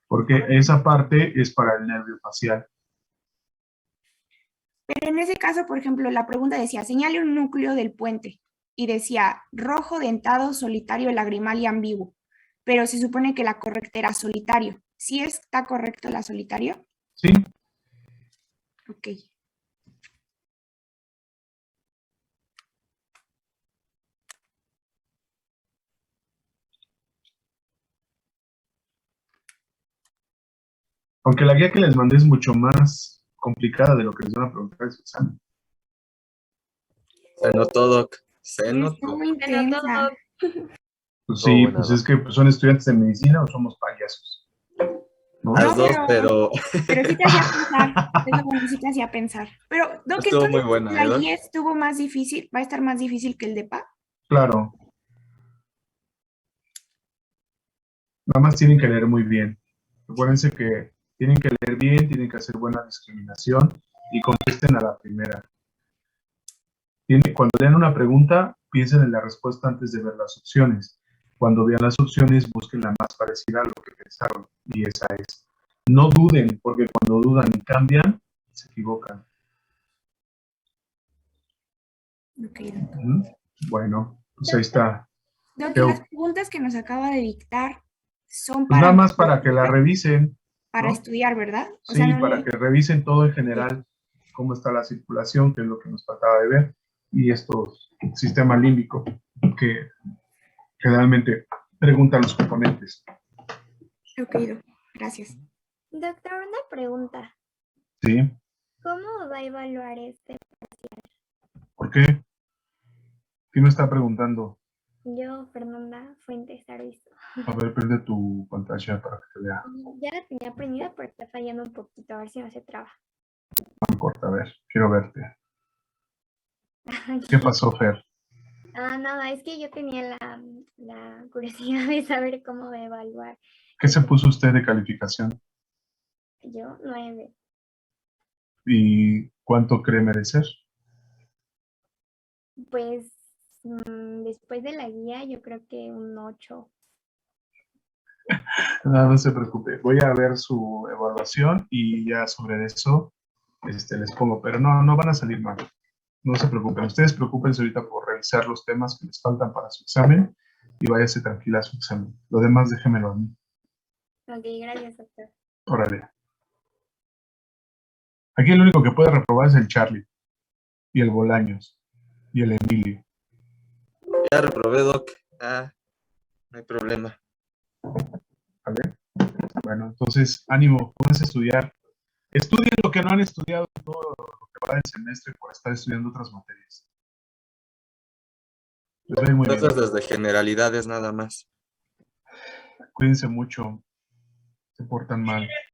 Porque esa parte es para el nervio facial. Pero en ese caso, por ejemplo, la pregunta decía, señale un núcleo del puente. Y decía, rojo, dentado, solitario, lagrimal y ambiguo. Pero se supone que la correcta era solitario. ¿Sí está correcto la solitario? ¿Sí? Ok. Aunque la guía que les mandé es mucho más complicada de lo que les van a preguntar en su examen. Se notó, Doc. Se Sí, está notó. muy intensa. Pues Estuvo sí, buena, pues Doc. es que son estudiantes de medicina o somos payasos. ¿no? Las dos, pero Pero sí te hacía pensar, eso bueno, sí te hacía pensar. Pero, Doc, estuvo muy entonces buena, la ¿eh, Doc? guía estuvo más difícil, va a estar más difícil que el de PA. Claro, nada más tienen que leer muy bien. Acuérdense que tienen que leer bien, tienen que hacer buena discriminación y contesten a la primera. Cuando lean una pregunta, piensen en la respuesta antes de ver las opciones. Cuando vean las opciones, busquen la más parecida a lo que pensaron, y esa es. No duden, porque cuando dudan y cambian, se equivocan. Ok, Doc. Ujú. Bueno, pues ahí está. Doc, y las preguntas que nos acaba de dictar son Pues nada para, más para que la revisen, para ¿no? estudiar, ¿verdad? O Sí, sea, no para que revisen todo en general, cómo está la circulación, que es lo que nos faltaba de ver, y estos sistema límbico, que generalmente preguntan los componentes. Ok, Doc, gracias. Doctor, una pregunta. ¿Sí? ¿Cómo va a evaluar este parcial? ¿Por qué? ¿Quién me está preguntando? Yo, Fernanda Fuentes Arbizu. A ver, prende tu pantalla para que te vea. Ya la tenía prendida, pero está fallando un poquito, a ver si no se traba. No importa, a ver, quiero verte. ¿Qué pasó, Fer? Nada, es que yo tenía la curiosidad de saber cómo va a evaluar. ¿Qué se puso usted de calificación? Yo, 9. ¿Y cuánto cree merecer? Pues después de la guía, yo creo que un 8. No se preocupe, voy a ver su evaluación y ya sobre eso les pongo, pero no van a salir mal. No se preocupen, ustedes preocúpense ahorita por revisar los temas que les faltan para su examen y váyase tranquila a su examen. Lo demás déjemelo a mí. Ok, gracias, doctor. Órale. Aquí el único que puede reprobar es el Charlie y el Bolaños y el Emilio. Ya reprobé, Doc. No hay problema. ¿Vale? Bueno, entonces, ánimo, pónganse a estudiar. Estudien lo que no han estudiado todo lo que va del semestre por estar estudiando otras materias. Les va a ir muy bien. Cosas desde generalidades nada más. Cuídense mucho. Se portan mal.